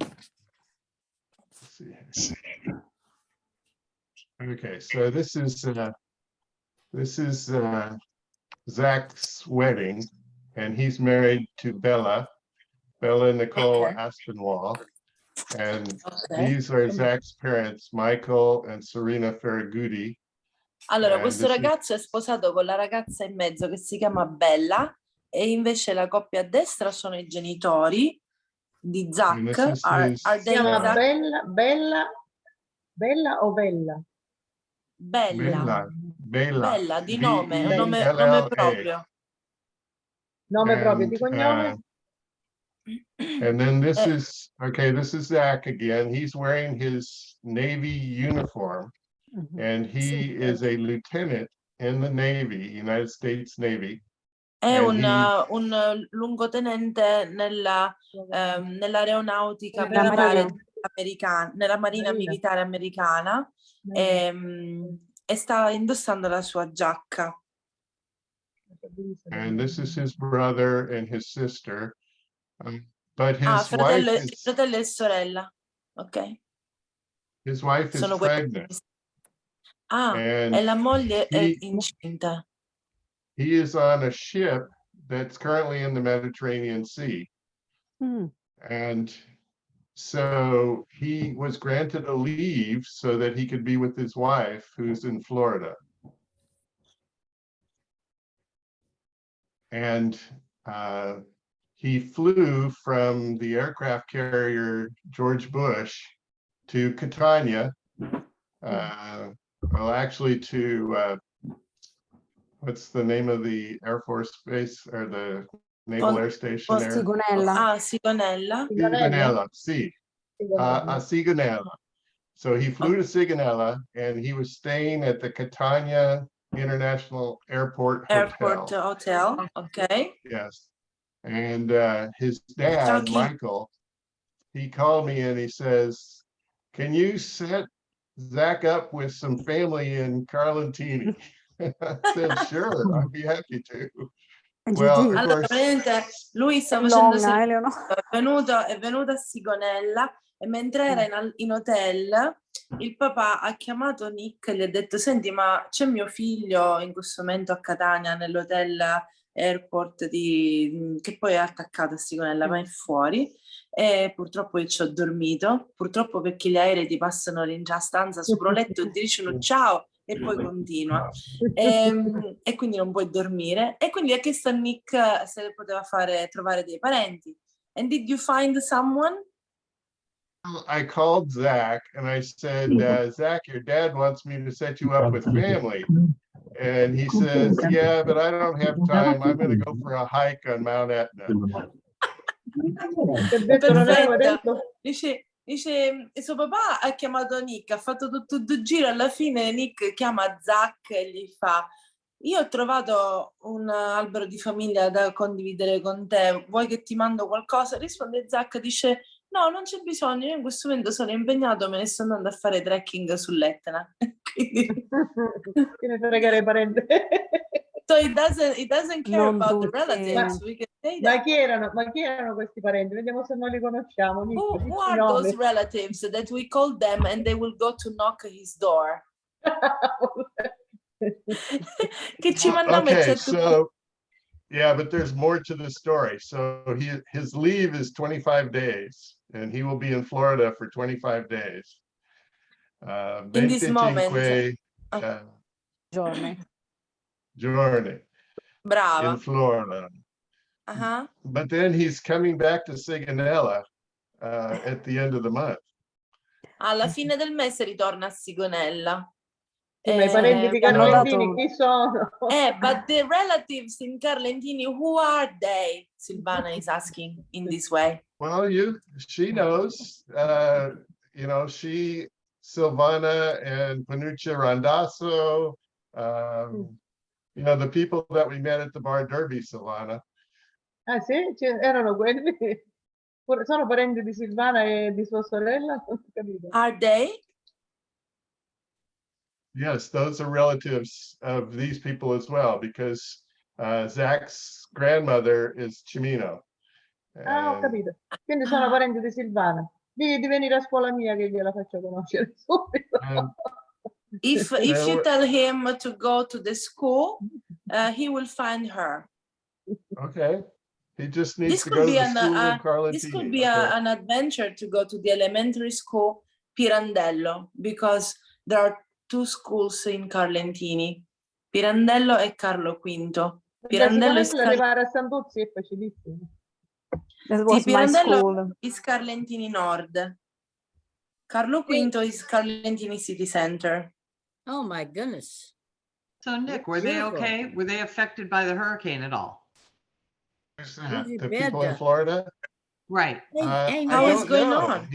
Let's see here. Okay, so this is Zach's wedding, and he's married to Bella. Bella Nicole Okay. Aspinwall. And Ok. these are Zach's parents, Michael and Serena Ferragutti. Allora, And questo this is- ragazzo è sposato con la ragazza in mezzo che si chiama Bella e invece la coppia a destra sono i genitori di and Zach. this is his, Are Si they chiama Zach? Bella o Bella? Bella. Bella, Bella di nome, un nome B-E-L-L-A. proprio. Nome proprio, di And, cognome? and then this Eh, is, okay, this is Zach again. He's wearing his Navy uniform, and he is a lieutenant in the Navy, United States Navy. È And un luogotenente nell'aeronautica Nella militare Marina. americana, nella Marina militare americana, e sta indossando la sua giacca. And this is his brother and his sister. But his Fratello, wife il is, fratello e sorella. Ok. his wife is Sono quelli. pregnant. E la moglie è he- incinta. He is on a ship that's currently in the Mediterranean Sea. And so he was granted a leave so that he could be with his wife, who's in Florida. And he flew from the aircraft carrier George Bush to Catania. Well, actually to what's the name of the Air Force base or the Naval Air Station there? Sigonella. Sigonella. Sigonella, sì. A Sigonella. So he flew to Sigonella and he was staying at the Catania International Airport Hotel, ok. Yes. And his dad, Michael, he called me and he says, can you set Zach up with some family in Carlentini? I said, sure, I'd be happy to. And Well, you of did. Allora, course, praticamente lui sta Long facendo Island. è venuto a Sigonella e mentre era in hotel il papà ha chiamato Nick e gli ha detto: senti, ma c'è mio figlio in questo momento a Catania nell'hotel airport che poi è attaccato a Sigonella, ma è fuori, e purtroppo io ci ho dormito, purtroppo perché gli aerei ti passano in già stanza sopra letto e ti dicono ciao e poi continua, e quindi non puoi dormire, e quindi ha chiesto a Nick se poteva trovare dei parenti. And did you find someone? I called Zach and I said, Zach, your dad wants me to set you up with family. And he says, yeah, but I don't have time. I'm going to go for a hike on Mount Etna. Perfetto. Dice, suo papà ha chiamato Nick, ha fatto tutto il giro, alla fine Nick chiama Zach e gli fa: io ho trovato un albero di famiglia da condividere con te, vuoi che ti mando qualcosa? Risponde Zach, dice: no, non c'è bisogno, io in questo momento sono impegnato, me ne sto andando a fare trekking sull'Etna. Quindi Che ne fregare i parenti. so it doesn't care Non about the tutti. relatives. We can say Ma that. chi erano questi parenti? Vediamo se noi li conosciamo. Nick, Who dici are i nomi. those relatives that we call them and they will go to knock his door? Che ci mandiamo e Okay, c'è so yeah, but there's more to the story. So his leave is 25 days and he will be in Florida for 25 days. in this 25 moment. Giorni. giorni Brava. in Florida. Uh-huh. But then he's coming back to Sigonella at the end of the month. Alla fine del mese ritorna a Sigonella. Ma i parenti di Carlentini chi sono? But the relatives in Carlentini, who are they? Silvana is asking in this way. Well, she knows, you know, Silvana and Panuccia Randazzo, you know, the people that we met at the Bar Derby, Silvana. Ah sì? Erano quelli? Sono parenti di Silvana e di sua sorella? Non ho capito. Are they? Yes, those are relatives of these people as well, because Zach's grandmother is Cimino. Ah, ho capito. Quindi sono parenti di Silvana. Di venire a scuola mia che gliela faccio conoscere subito. If you tell him to go to the school, he will find her. Okay. He just needs This to could go to be the school in this could Carlentini. be Okay. an adventure to go to the elementary school Pirandello, because there are two schools in Carlentini, Pirandello e Carlo V. Pirandello is, arrivare a Santuzzi è facilissimo. That sì, was my Pirandello school. is Carlentini Nord. Carlo V is Carlentini City Center. Oh, my goodness. So Nick, were they Beautiful. okay? Were they affected by the hurricane at all? Who's that? Who's your The bed people in done? Florida? Right. Hey, I How is don't going know. on?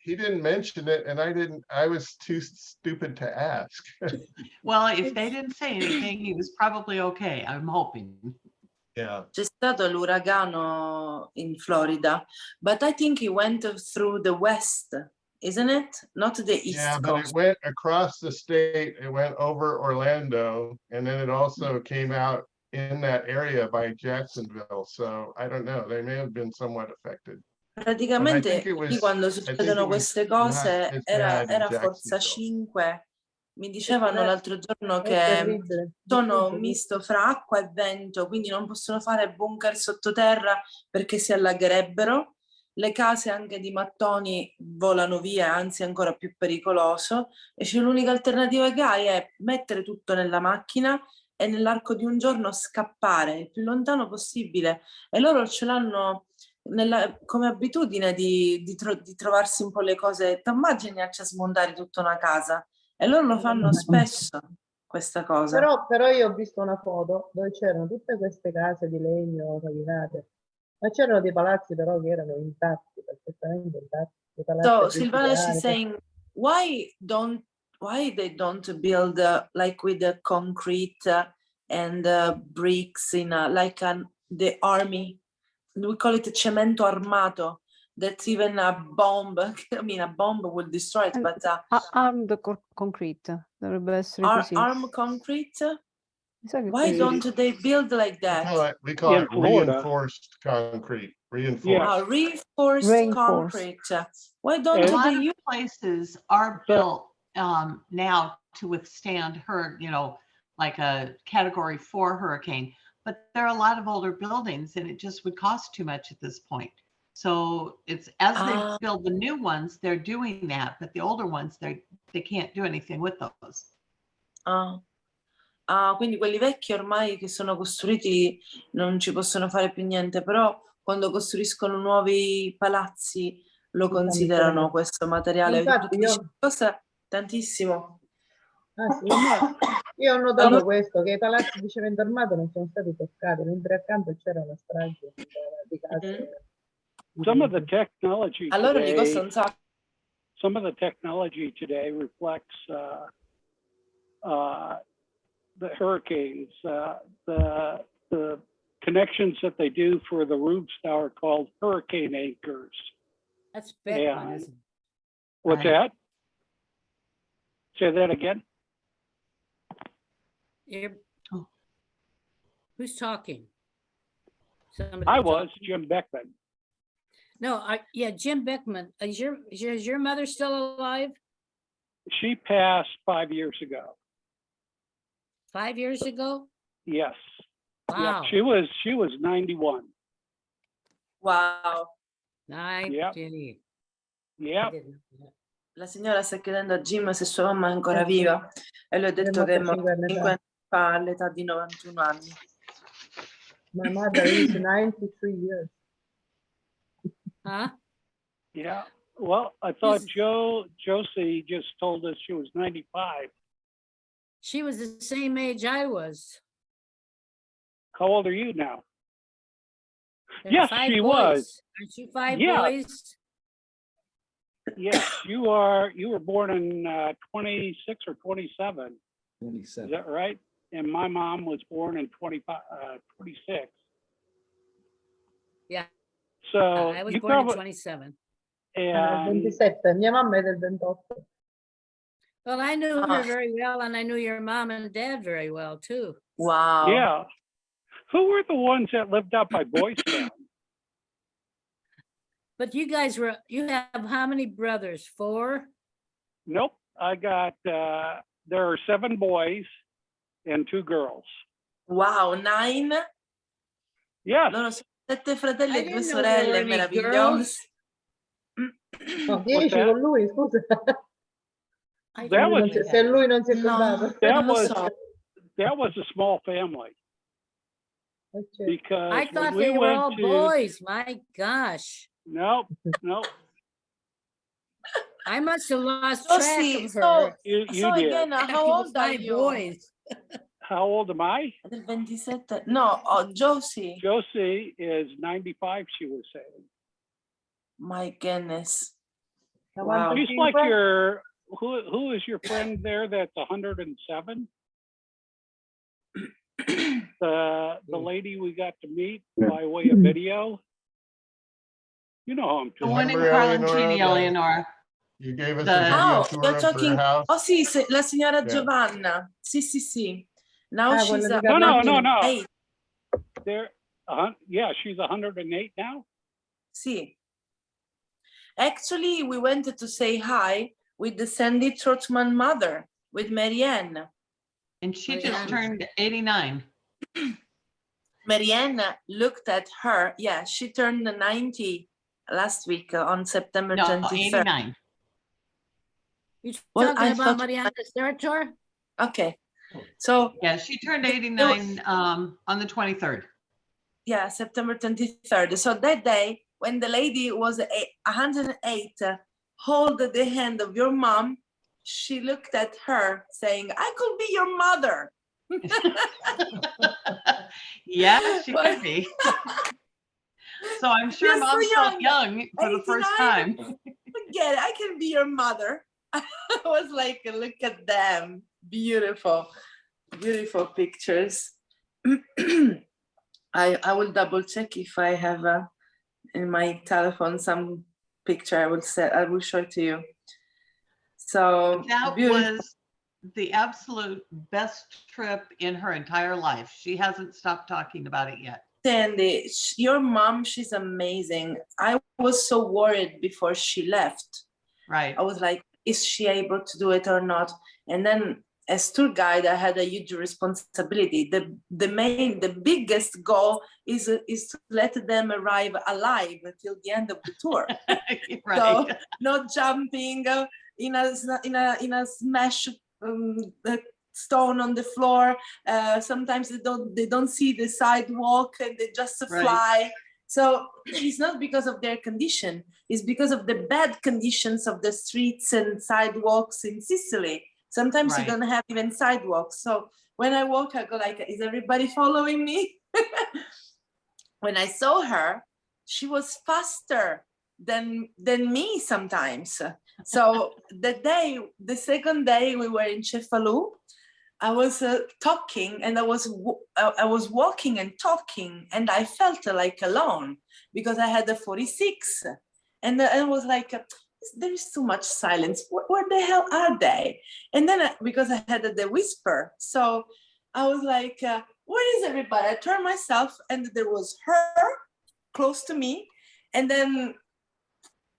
He didn't mention it, and I was too stupid to ask. Well, if they didn't say anything, he was probably okay, I'm hoping. Yeah. C'è stato l'uragano in Florida, but I think he went through the west, isn't it? Not the east Yeah, but it coast. went across the state. It went over Orlando, and then it also came out in that area by Jacksonville. So I don't know. They may have been somewhat affected. Praticamente quando I think succedono it was queste not cose as era, bad in era forza Jacksonville. 5. Mi dicevano l'altro giorno È che terribile. sono misto fra acqua e vento, quindi non possono fare bunker sottoterra perché si allagherebbero. Le case anche di mattoni volano via, anzi è ancora più pericoloso. E c'è l'unica alternativa che hai è mettere tutto nella macchina e nell'arco di un giorno scappare il più lontano possibile. E loro ce l'hanno come abitudine di trovarsi un po' le cose. Ti immagini a smontare tutta una casa? E loro lo fanno spesso, questa cosa. Però io ho visto una foto dove c'erano tutte queste case di legno rovinate, ma c'erano dei palazzi però che erano intatti, perfettamente intatti. Dei palazzi So a Silvana, she's visitarli. saying, why they don't build like with the concrete and bricks in the army? We call it cemento armato. That's even a bomb. I mean, a bomb will destroy it, but Armed concrete, dovrebbe essere così. armed concrete. Mi sa che Why così. don't they build like that? We call In it Florida. reinforced concrete. Reinforced. Reinforced concrete. Why don't A they lot of use? places are built now to withstand like a Category 4 hurricane, but there are a lot of older buildings and it just would cost too much at this point. So it's as they build the new ones, they're doing that, but the older ones, they can't do anything with those. Quindi quelli vecchi ormai che sono costruiti non ci possono fare più niente, però quando costruiscono nuovi palazzi lo considerano questo materiale. Infatti io... Costa tantissimo. Sì. Io ho notato questo, che i palazzi di cemento armato non sono stati toccati, mentre accanto c'era una strage di case. Some of the technology Allora gli costa today, un sacco. some of the technology today reflects the hurricanes. The connections that they do for the roofs now are called hurricane anchors. That's big Yeah. one, isn't it? What's that? Say that again. Who's talking? Somebody I talking? was Jim Beckman. No, yeah, Jim Beckman. Is your mother still alive? She passed 5 years ago. 5 years ago? Yes. Wow. Yeah, she was 91. Wow. Yep. Yep. La signora sta chiedendo a Jim se sua mamma è ancora viva e le ho detto che è morta 5 anni fa all'età di 91 anni. My mother is 93 years. Huh? Yeah. Well, I thought Josie just told us she was 95. She was the same age I was. How old are you now? There Yes, are 5 she boys. was. Aren't you 5 Yeah. boys? Yes, you were born in 26 or 27. 27. Is that right? And my mom was born in 26. Yeah. So I was you born in probably 27. and 27, mia mamma è del 28. Well, I knew her very well, and I knew your mom and dad very well too. Wow. yeah. Who were the ones that lived out by Boys Town? But you have how many brothers? 4? Nope. I got there are 7 boys and 2 girls. Wow, 9? Yes. Loro sono 7 fratelli I e 2 didn't know there were sorelle any meravigliose. No, 10 What? con lui, scusa. I That was Se lui non si è No, contato. that non lo was so. that was a small family because I when thought we they were went all to boys. My gosh. nope. I must have lost So track sì, of so, her. You so did. again, how After the old are 5 you? boys. How old am I? Del 27? No, oh, Josie. Josie is 95. She was saying. My goodness. Wow. She's like your who is your friend there? That's 107. The lady we got to meet by way of video. You know who I'm The one talking in about. Carlentini, Eleonora. You gave us The- a video Oh, tour you're of talking. her house. Oh, sì, la signora Yeah. Giovanna. Sì, sì, sì. Now Ah, she's quella di No, no, no, Carlentini. no. 108. There, yeah, she's 108 now. Sì. Actually, we went to say hi with the Sandy Trotman mother, with Marianne. And she just Marianne. turned 89. Marianne looked at her. Yeah, she turned 90 last week on September No, 23rd. 89. You Well, talking I about thought- Mariana Serrator? Okay. So, Yeah, she turned 89 on the 23rd. yeah, September 23rd. So that day, when the lady was 108, hold the hand of your mom, she looked at her saying, I could be your mother. Yeah, she could be. So I'm sure You're so Mom felt young for the first 89. time. Forget it, I can be your mother. I was like, look at them. Beautiful, beautiful pictures. I will double check if I have in my telephone some picture. I will show it to you. So That beautiful. was the absolute best trip in her entire life. She hasn't stopped talking about it yet. Sandy, your mom, she's amazing. I was so worried before she left. Right. I was like, is she able to do it or not? And then as tour guide, I had a huge responsibility. The biggest goal is to let them arrive alive until the end of the tour. Right. So not jumping in a smash stone on the floor. Sometimes they don't see the sidewalk and they just Right. fly. So it's not because of their condition, it's because of the bad conditions of the streets and sidewalks in Sicily. Sometimes Right. you don't have even sidewalks. So when I walk, I go like, is everybody following me? When I saw her, she was faster than me sometimes. So the second day we were in Cefalù, I was talking and I was walking and talking and I felt like alone because I had a 46 and I was like, there is too much silence. Where the hell are they? And then because I had the whisper, so I was like, where is everybody? I turned myself and there was her close to me and then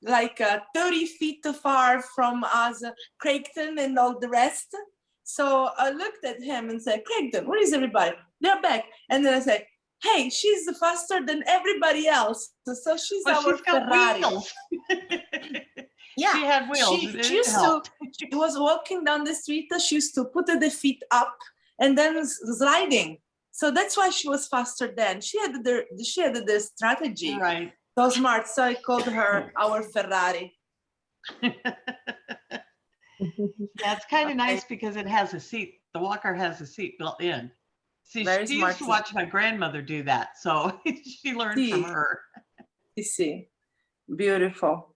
like 30 feet far from us, Craigton and all the rest. So I looked at him and said, Craigton, where is everybody? They're back. And then I said, hey, she's faster than everybody else. So she's Well, our she's got Ferrari. wheels. Yeah, She had wheels. She used to, she was walking down the street. She used to put the feet up and then sliding. So that's why she was faster then. She had the strategy. Right. So smart. So I called her our Ferrari. Yeah, it's kind of nice because it has a seat. The walker has a seat built in. See, Very she smart used to seat. watch my grandmother do that, so she learned from her. You see, beautiful.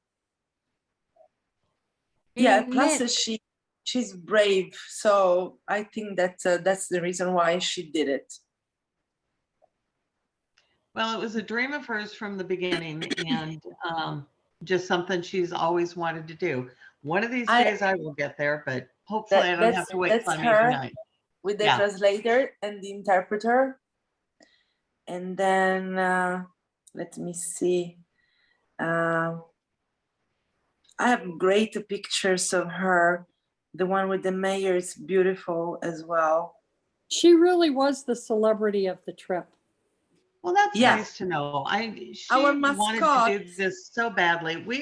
Yeah, Hey, plus Nick. she's brave, so I think that's the reason why she did it. Well, it was a dream of hers from the beginning and just something she's always wanted to do. One of these days I will get there, but hopefully I don't have to wait till That's I'm her 89. with the Yeah. translator and the interpreter. And then let me see. I have great pictures of her. The one with the mayor is beautiful as well. She really was the celebrity of the trip. Well, that's Yeah. nice to know. She Our wanted mascot. to do this so badly. We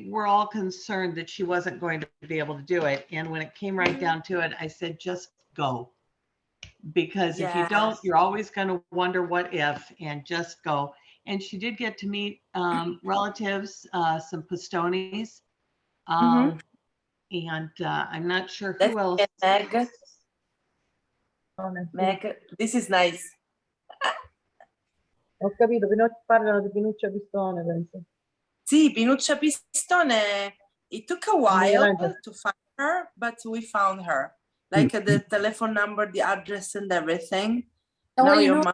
were all concerned that she wasn't going to be able to do it. And when it came right down to it, I said, just go. Because if you don't, Yes. you're always going to wonder what if, and just go. And she did get to meet relatives, some Pastonis. And I'm not sure who else. Meg. Meg, this is nice. Ho capito, parlano di Pinuccia Pistone, penso. Sì, Pinuccia Pistone, it took a while to find her, but we found her. Like the telephone number, the address and everything. Oh, Now you your know, mom.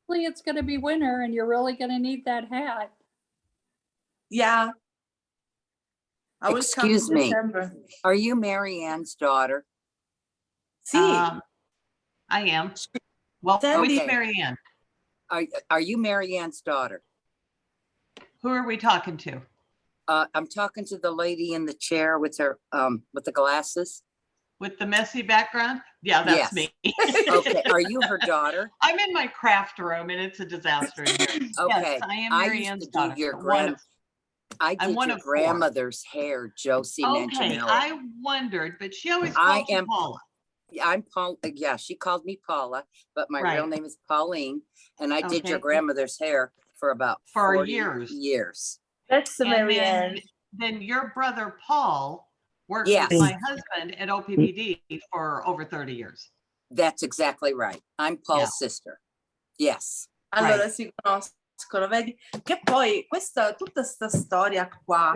hopefully it's going to be winter and you're really going to need that hat. Yeah. I will come in Excuse me. December. Are you Mary Ann's daughter? See, I am. Well, which Okay. Mary Ann? Are you Mary Ann's daughter? Who are we talking to? I'm talking to the lady in the chair with her with the glasses. With the messy background? Yeah, that's Yes. me. Okay. Are you her daughter? I'm in my craft room and it's a disaster in here. Okay. Yes, I am I Mary used Ann's to do daughter. your I'm did one your of four. grandmother's hair, Josie Okay, Manganiello. I wondered, but she always called you Paula. I'm Paul. Yeah, she called me Paula, but my real Right. name is Pauline, and I did your Okay. grandmother's hair for about For 40 years. years. That's the And Mary Ann. then your brother Paul worked Yes. with my husband at OPPD for over 30 years. That's exactly right. I'm Paul's sister. Yes. Allora si conoscono, vedi? Che poi tutta sta storia qua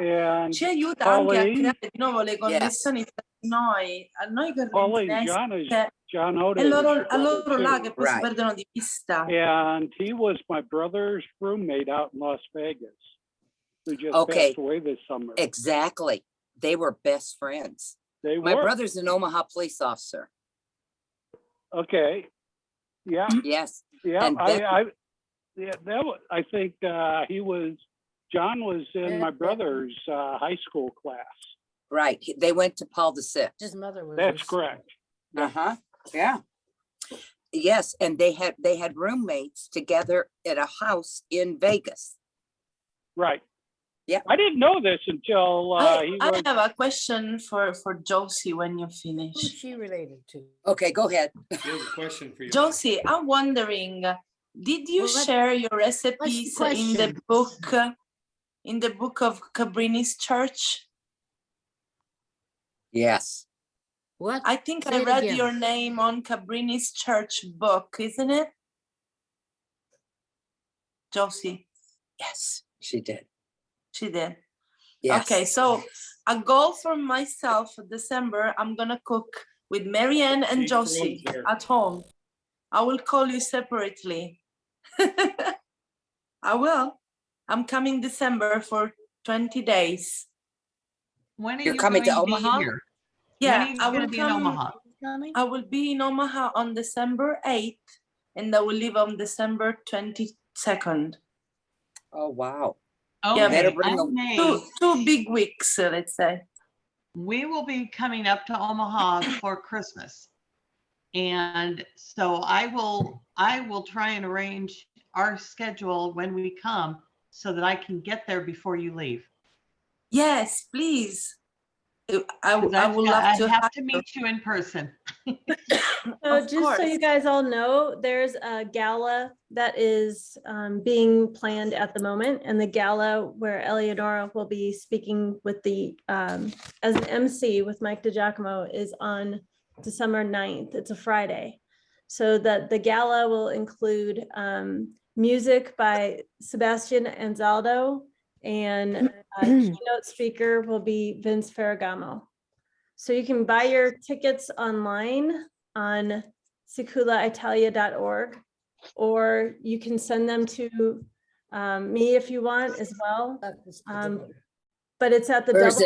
ci aiuta anche a creare di nuovo le connessioni tra noi, a noi Pauline, carlentinesi John Oda e is loro, your a loro brother, là too. che poi si perdono di vista. And he was my brother's roommate out in Las Vegas, who just Okay. passed away this summer. Exactly. They were best friends. They My were. brother's an Omaha police officer. Okay. Yeah. Yes. Yeah. And I think John was in my brother's high school class. Right. They went to Paul VI. His mother was. That's correct. Uh-huh. Yeah. Yes, and they had roommates together at a house in Vegas. Right. Yeah. I didn't know this until I have a question for Josie when you finish. Who's she related to? Okay, go ahead. Here's a question for you. Josie, I'm wondering, did you share your recipes in the book of Cabrini's Church? Yes. What? I think Say I it read again. your name on Cabrini's Church book, isn't it? Josie. Yes, she did. She did. Yes. Okay, so a goal for myself for December, I'm gonna cook with Marianne and She's Josie frozen there. at home. I will call you separately. I will. I'm coming December for 20 days. When are You're you coming to going be Omaha? here? Yeah, When are you I going will to be in come. Omaha? I will be in Omaha on December 8th, and I will leave on December 22nd. Oh, wow. Yeah, Better Okay, bring I a- may. two big weeks, let's say. We will be coming up to Omaha for Christmas. And so I will try and arrange our schedule when we come so that I can get there before you leave. Yes, please. I would I love to have to meet you in person. So Of just so you course. guys all know, there's a gala that is being planned at the moment, and the gala where Eleonora will be speaking with the as an MC with Mike DiGiacomo is on December 9th. It's a Friday. So that the gala will include music by Sebastian Anzaldo, and keynote speaker will be Vince Ferragamo. So you can buy your tickets online on siculaitalia.org, or you can send them to me if you want as well. But it's at the Where's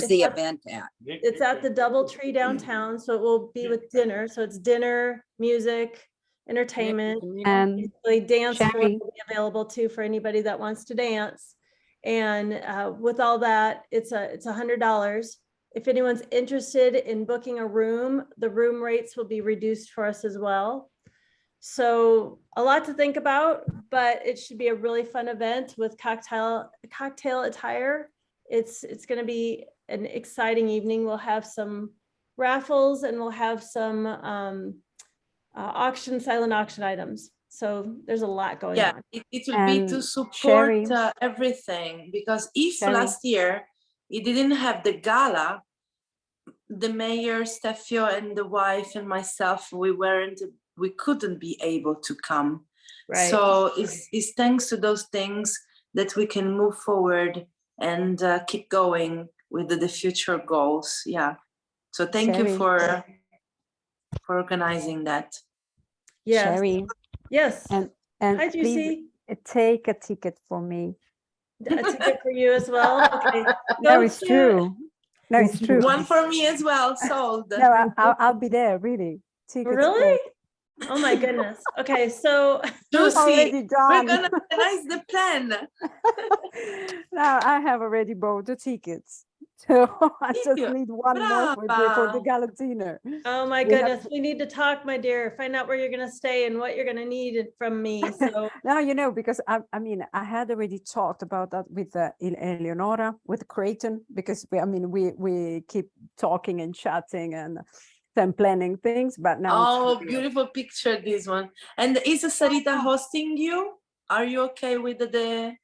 the it's event at? It's at the DoubleTree downtown, so it will be with dinner. So it's dinner, music, entertainment, And basically dance floor Sherry. will be available too for anybody that wants to dance. And with all that, it's $100. If anyone's interested in booking a room, the room rates will be reduced for us as well. So a lot to think about, but it should be a really fun event with cocktail attire. It's going to be an exciting evening. We'll have some raffles and we'll have some silent auction items. So there's a lot going on. It will be to support everything, because if last year it didn't have the gala, the mayor, Stefio, and the wife and myself, we couldn't be able to come. Right. So it's thanks to those things that we can move forward and keep going with the future goals. Yeah. So thank you for organizing that. Yes. Sherry. Yes. And Hi, please Juicy. take a ticket for me. A ticket for you as well. Okay. No, it's true. No, it's true. One for me as well, sold. No, I'll be there, really. Tickets Really? for- Oh my goodness. Okay, so Lucy, already done. we're gonna organize the plan. No, I have already bought the tickets. So I just need one more for the Galantino. oh my We have goodness, we need to talk, my dear. Find out where you're gonna stay and what you're gonna need from me. So Now, you know, because I mean, I had already talked about that with Eleonora, with Creighton, because we keep talking and chatting and planning things, but now Oh, beautiful picture, this one. And is Sarita hosting you? Are you okay with the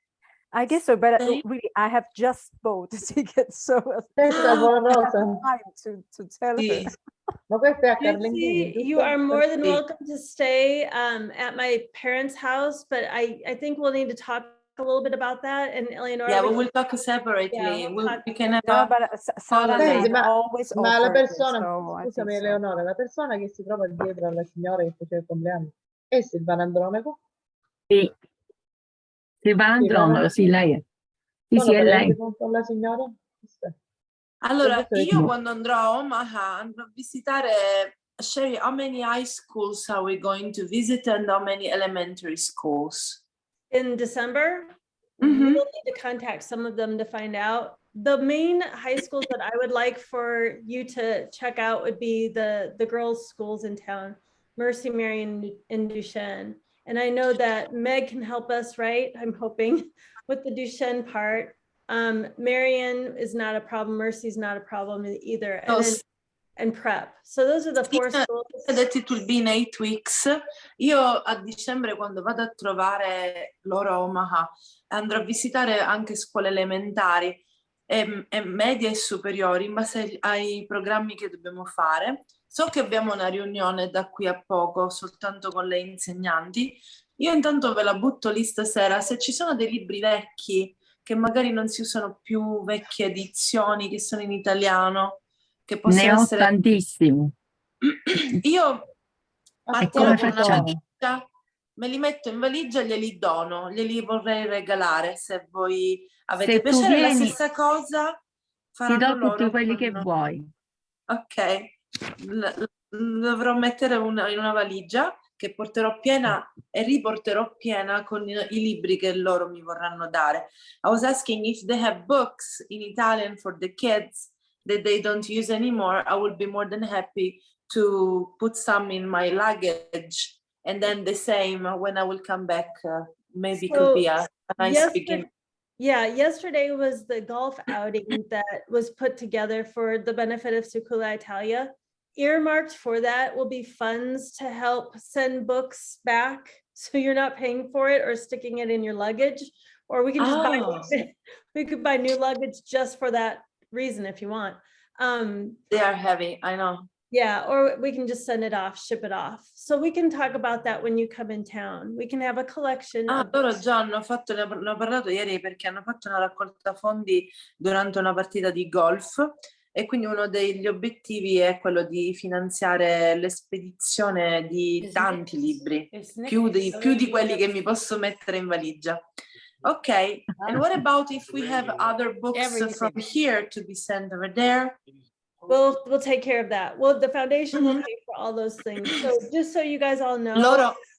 I guess so, but thing? really, I have just bought the ticket, so Questa è buona I have rosa. time to tell her. Ma questa è a Juicy, Carlentini, you giusto? are more than welcome to stay at my parents' house, but I think we'll need to talk a little bit about that. And Eleonora, Yeah, we will talk separately. We can have No, a but Sara Senti, has always ma la offered it, persona, so I think scusami so. Eleonora, la persona che si trova dietro alla signora che faceva il compleanno è Silvana Andromeco? Sì. Silvana Andromeco, sì, lei è. Sì, Sono sì, è lei. parenti con la signora? Allora, Questo è io no. quando andrò a Omaha andrò a visitare, Sherry, how many high schools are we going to visit and how many elementary schools? in December, Mhm. we'll need to contact some of them to find out. The main high schools that I would like for you to check out would be the girls' schools in town, Mercy, Marian, and Duchesne. And I know that Meg can help us, right? I'm hoping with the Duchesne part. Marian is not a problem. Mercy's not a problem either. And prep. So those are the four schools. That it will be in 8 weeks. Io a dicembre, quando vado a trovare loro a Omaha, andrò a visitare anche scuole elementari e medie e superiori in base ai programmi che dobbiamo fare. So che abbiamo una riunione da qui a poco soltanto con le insegnanti. Io intanto ve la butto lì stasera. Se ci sono dei libri vecchi che magari non si usano più, vecchie edizioni che sono in italiano, che possono Ne ho essere... tantissimi. Io E come con una facciamo? valigia, me li metto in valigia e glieli dono, glieli vorrei regalare se voi avete Se tu piacere. La vieni, stessa cosa ti faranno do tutti loro quelli che con- vuoi. Ok, dovrò mettere in una valigia che porterò piena e riporterò piena con i libri che loro mi vorranno dare. I was asking if they have books in Italian for the kids that they don't use anymore. I would be more than happy to put some in my luggage, and then the same when I will come back. Maybe could be a nice beginning. Yeah, yesterday was the golf outing that was put together for the benefit of Sucula Italia. Earmarked for that will be funds to help send books back, so you're not paying for it or sticking it in your luggage. Or we can just buy, we could buy new luggage just for that reason if you want. They are heavy, I know. Yeah, or we can just send it off, ship it off. So we can talk about that when you come in town. We can have a collection. of Loro già hanno fatto, ne ho parlato ieri perché hanno fatto una raccolta fondi durante una partita di golf e quindi uno degli obiettivi è quello di finanziare l'espedizione di tanti libri, più di quelli che mi posso mettere in valigia. Ok, and what about if we have other books from here to be sent over there? We'll take care of that. Well, the foundation will pay for all those things. So just so you guys all know.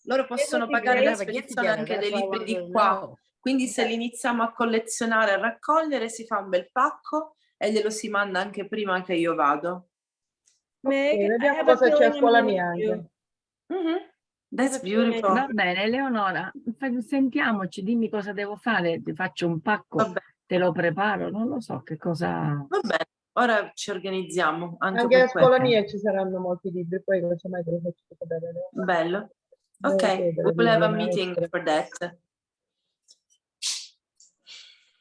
Loro possono pagare la spedizione anche dei libri di qua. Quindi se li iniziamo a collezionare e a raccogliere si fa un bel pacco e glielo si manda anche prima che io vado. Meg, I vediamo have a cosa c'è a feeling I'm scuola gonna mia need you. anche. That's beautiful. Va bene, Eleonora, sentiamoci, dimmi cosa devo fare, ti faccio un pacco, Vabbè. te lo preparo, non lo so che cosa... Va bene, ora ci organizziamo anche Anche a per scuola questo. mia ci saranno molti libri, poi casomai te lo faccio sapere. Bello. Devo Ok, chiedere we will have a alle meeting maestre. for that.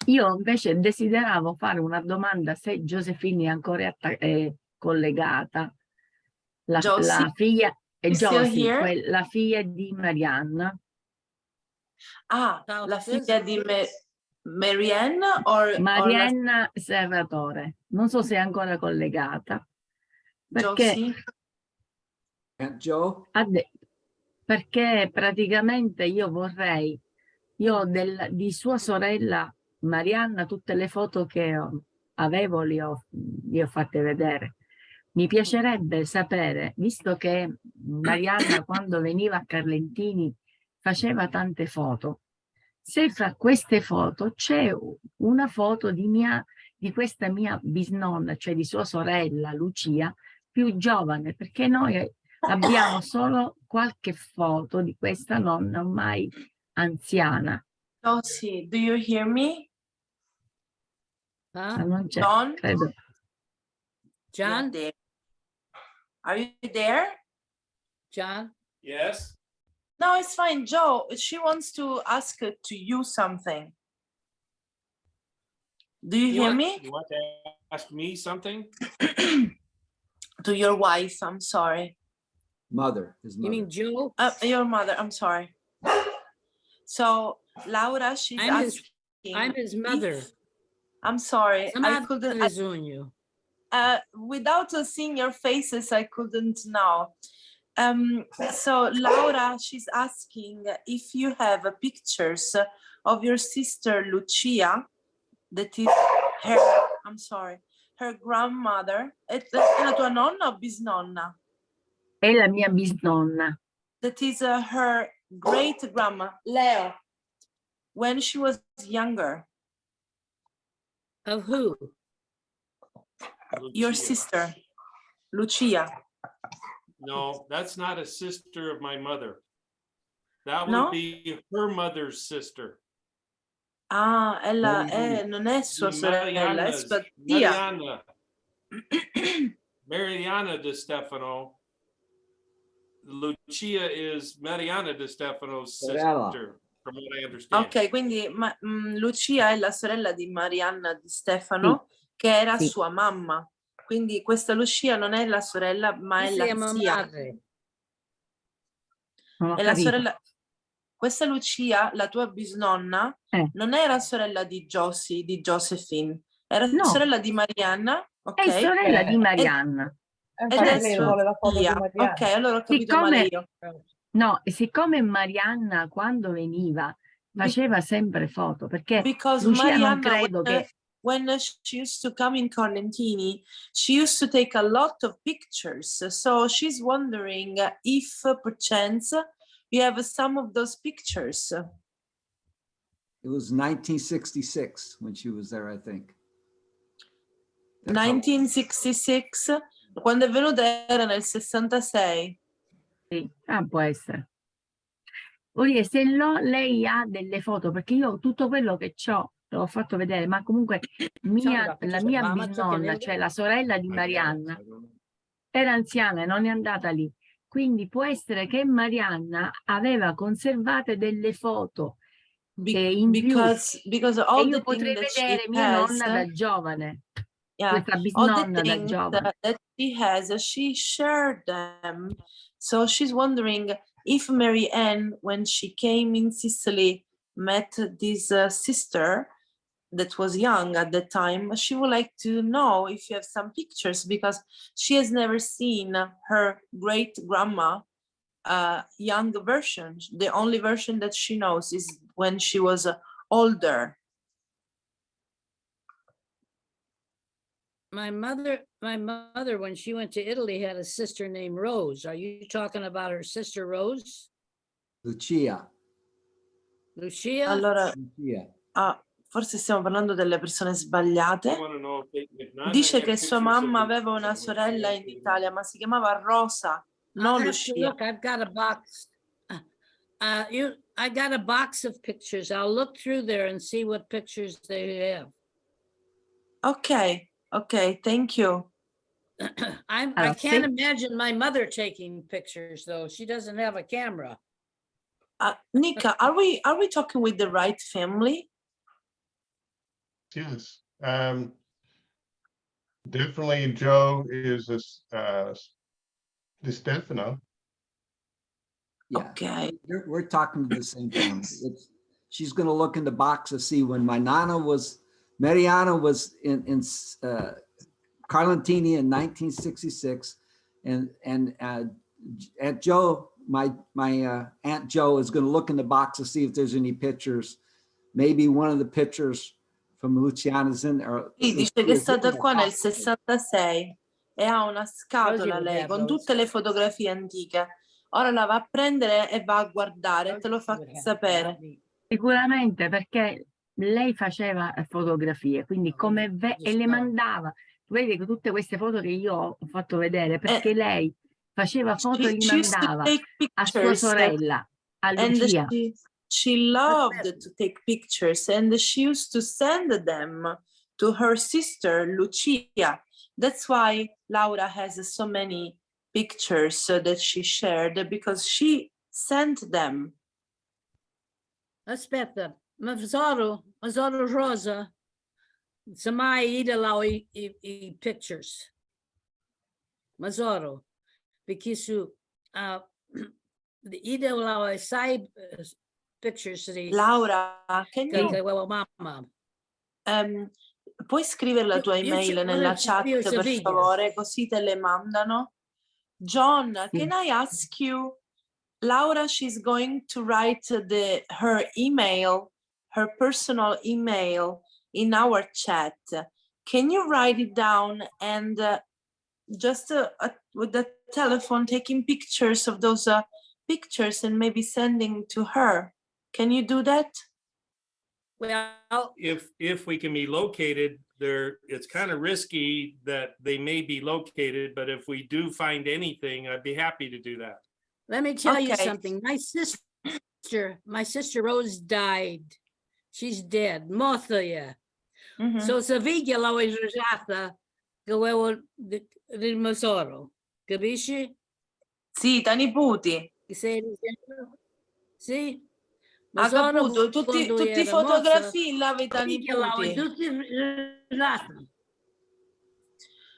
Io invece desideravo fare una domanda se Giuseppina è ancora collegata. La figlia è is still Josie, here? la figlia di Marianna. Ah, la figlia di Marianne or Marianna Serratore. Non so se è ancora collegata. Perché Joe? perché praticamente io vorrei, di sua sorella Marianna, tutte le foto che avevo le ho fatte vedere. Mi piacerebbe sapere, visto che Marianna quando veniva a Carlentini faceva tante foto, se fra queste foto c'è una foto di questa mia bisnonna, cioè di sua sorella Lucia, più giovane, perché noi abbiamo solo qualche foto di questa nonna ormai anziana. Josie, do you hear me? Ma non c'è, John? credo. John? Are you there? John? Yes. No, it's fine. Joe, she wants to ask to you something. Do you hear me? You want to ask me something? To your wife, I'm sorry. Mother, his mother. You mean Joe? Your mother, I'm sorry. So, Laura, she's asking. I'm his mother. I'm sorry. I couldn't. Bisogno. Without seeing your faces, I couldn't know. So Laura, she's asking if you have pictures of your sister Lucia, that is her, I'm sorry, her grandmother. È la tua nonna o bisnonna? È la mia bisnonna. That is her great grandma, Leo, when she was younger. Of who? Your sister, Lucia. No, that's not a sister of my mother. That No? would be her mother's sister. Ah, non è sua sorella, è sua tia. Marianna Distefano. Lucia is Marianna Distefano's sister, from what I understand. Ok, quindi Lucia è la sorella di Marianna Di Stefano, che era sua mamma. Quindi questa Lucia non è la sorella, ma è la zia. È la sorella. Questa Lucia, la tua bisnonna, non era sorella di Josie, di Josephine, era sorella di Marianna. Okay? È sorella di Marianna. Ed è sua zia. Ok, allora ho capito male io. No, siccome Marianna quando veniva faceva sempre foto, perché Lucia non credo che... When she used to come in Carlentini, she used to take a lot of pictures. So she's wondering if perchance you have some of those pictures. It was 1966 when she was there, I think. 1966, quando è venuta era nel 66. Sì, può essere. Vuol dire, se lei ha delle foto, perché io tutto quello che ho l'ho fatto vedere, ma comunque la mia bisnonna, cioè la sorella di Marianna, era anziana e non è andata lì. Quindi può essere che Marianna aveva conservate delle foto in più, e io potrei vedere mia nonna da giovane. Questa bisnonna da giovane. That she shared them. So she's wondering if Mary Ann, when she came in Sicily, met this sister that was young at the time, she would like to know if you have some pictures, because she has never seen her great grandma young version. The only version that she knows is when she was older. My mother, when she went to Italy, had a sister named Rose. Are you talking about her sister Rose? Lucia. Lucia? Allora, Lucia. forse stiamo parlando delle persone sbagliate. Dice che sua mamma aveva una sorella in Italia, ma si chiamava Rosa, non Lucia. Look, I've got a box. I got a box of pictures. I'll look through there and see what pictures they have. Okay, okay, thank you. I Allora, can't se- imagine my mother taking pictures though. She doesn't have a camera. Nika, are we talking with the right family? Yes. Definitely Joe is a Distefano. Yeah, Okay. we're talking to the same family. She's going to look in the box to see when my Nana was, Mariana was in Carlentini in 1966, and Aunt Joe, my Aunt Joe is going to look in the box to see if there's any pictures. Maybe one of the pictures from Luciana's in there. Sì, dice che è stata qua nel 66 e ha una scatola lei con tutte le fotografie antiche. Ora la va a prendere e va a guardare, te lo fa sapere. Sicuramente, perché lei faceva fotografie, quindi e le mandava. Vedi che tutte queste foto che io ho fatto vedere, perché lei faceva foto e li She used to mandava take a sua pictures, sorella, a and Lucia. she loved to take pictures, and she used to send them to her sister Lucia. That's why Laura has so many pictures that she shared, because she sent them. Aspetta, Mazzaro Rosa. Samai idalaw i pictures. Mazzaro. Because the idalaw I side pictures. Laura, can you Mama. puoi scrivere la tua email nella chat per favore, così te le mandano? John, can I ask you, Laura, she's going to write her email, her personal email in our chat. Can you write it down and just with the telephone taking pictures of those pictures and maybe sending to her? Can you do that? Well, if we can be located there, it's kind of risky that they may be located, but if we do find anything, I'd be happy to do that. Let me tell you something. My sister Rose died. She's dead. Morta. So sa figlia l'ho lasciata che avevo del Masoro. Capisci? Sì, ta nipoti. Sì. Ha caputo, tutti i fotografi là vedi nipoti.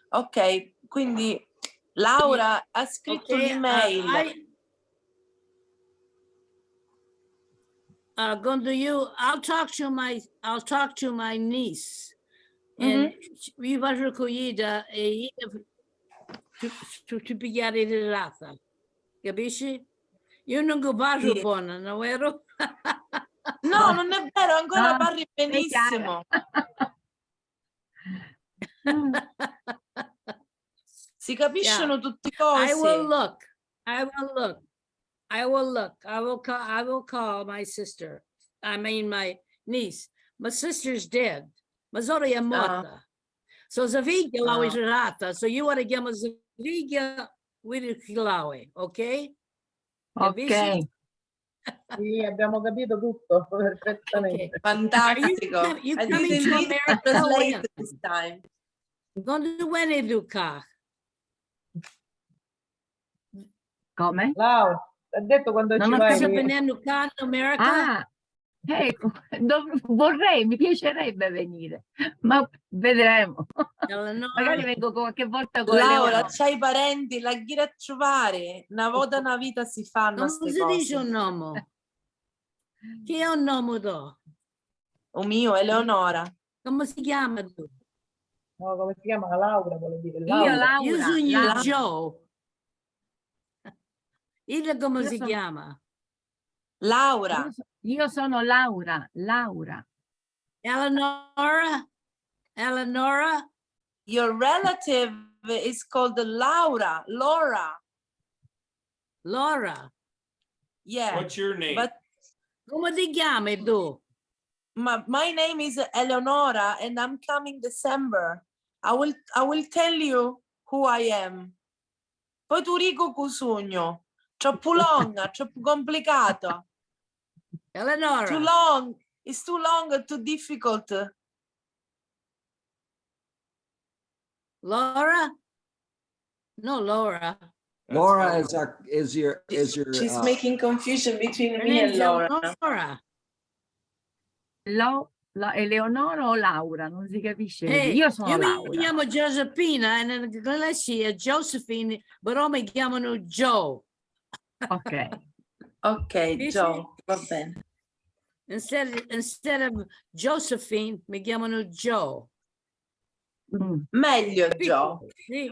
Ok, quindi Laura ha scritto l'email. I'll talk to my niece. And vi faccio cogliere e tu pigliare di rata. Capisci? Io non parlo buona, non è vero? No, non è vero, ancora parli benissimo. Si capiscono tutti i cosi. I will look. I will call my sister. I mean my niece. My sister's dead. Ma sorella è morta. So Zaviglia l'ho ritirata. So io ora chiamo Zaviglia with Kilawe, ok? Ok. Sì, abbiamo capito tutto perfettamente. Fantastico. You I coming didn't to need to America translate when? this time. When Luca? Come? Laura, ha detto quando Non ci ho vai. capito. America? Ecco, vorrei, mi piacerebbe venire, ma vedremo. Magari vengo qualche volta con Laura, Leonora. c'hai parenti, la ghira a trovare. Una volta una vita si fanno Come queste si dice cose. un nome? Chi è un nome tu? O mio, Eleonora. Come si chiama tu? No, come si chiama? Laura, vuole dire. Io Laura. Io sono Laura. Joe. Il come si chiama? Laura. Io sono Laura. Eleonora? Your relative is called Laura. Laura. Yeah. What's your name? But come ti chiami tu? my name is Eleonora and I'm coming December. I will tell you who I am. Poi tu Rico Cusugno. Troppo lunga, troppo complicato. Eleonora. Too long. It's too long, too difficult. Laura? No, Laura. Laura is your She's making confusion between Her me and name's Laura. Eleonora. Eleonora o Laura, non si capisce. Hey, Io sono io mi Laura. chiamo Giuseppina e nell'inglese è Josephine, però mi chiamano Joe. Ok. Ok, Joe, va bene. Instead of Josephine, mi chiamano Joe. Meglio, Joe. Sì.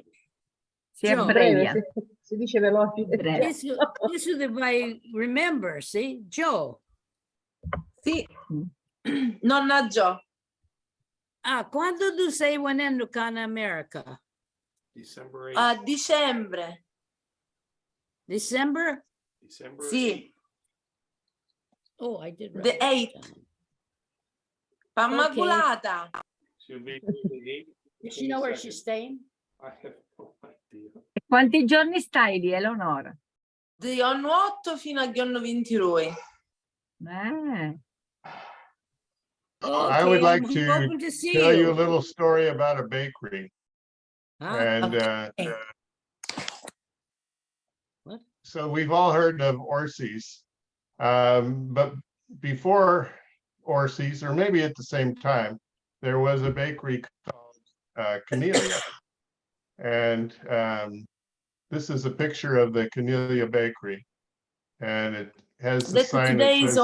Si Joe. abbrevia. Si dice veloce. This is if I remember, see? Joe. Sì. Nonna Joe. Ah, quando tu sei venendo con America? December 8th. A dicembre. December? December Sì. Oh, I did. The 8th. Pammaculata. She'll be Does she know where she's staying? I have no idea. E quanti giorni stai lì, Eleonora? Di 1/8 fino a 1/22. I would like I'm to hoping to see tell you you. a little story about a bakery. And so we've all heard of Orsi's, but before Orsi's, or maybe at the same time, there was a bakery called Caniglia. And this is a picture of the Caniglia bakery. And it has the sign that says the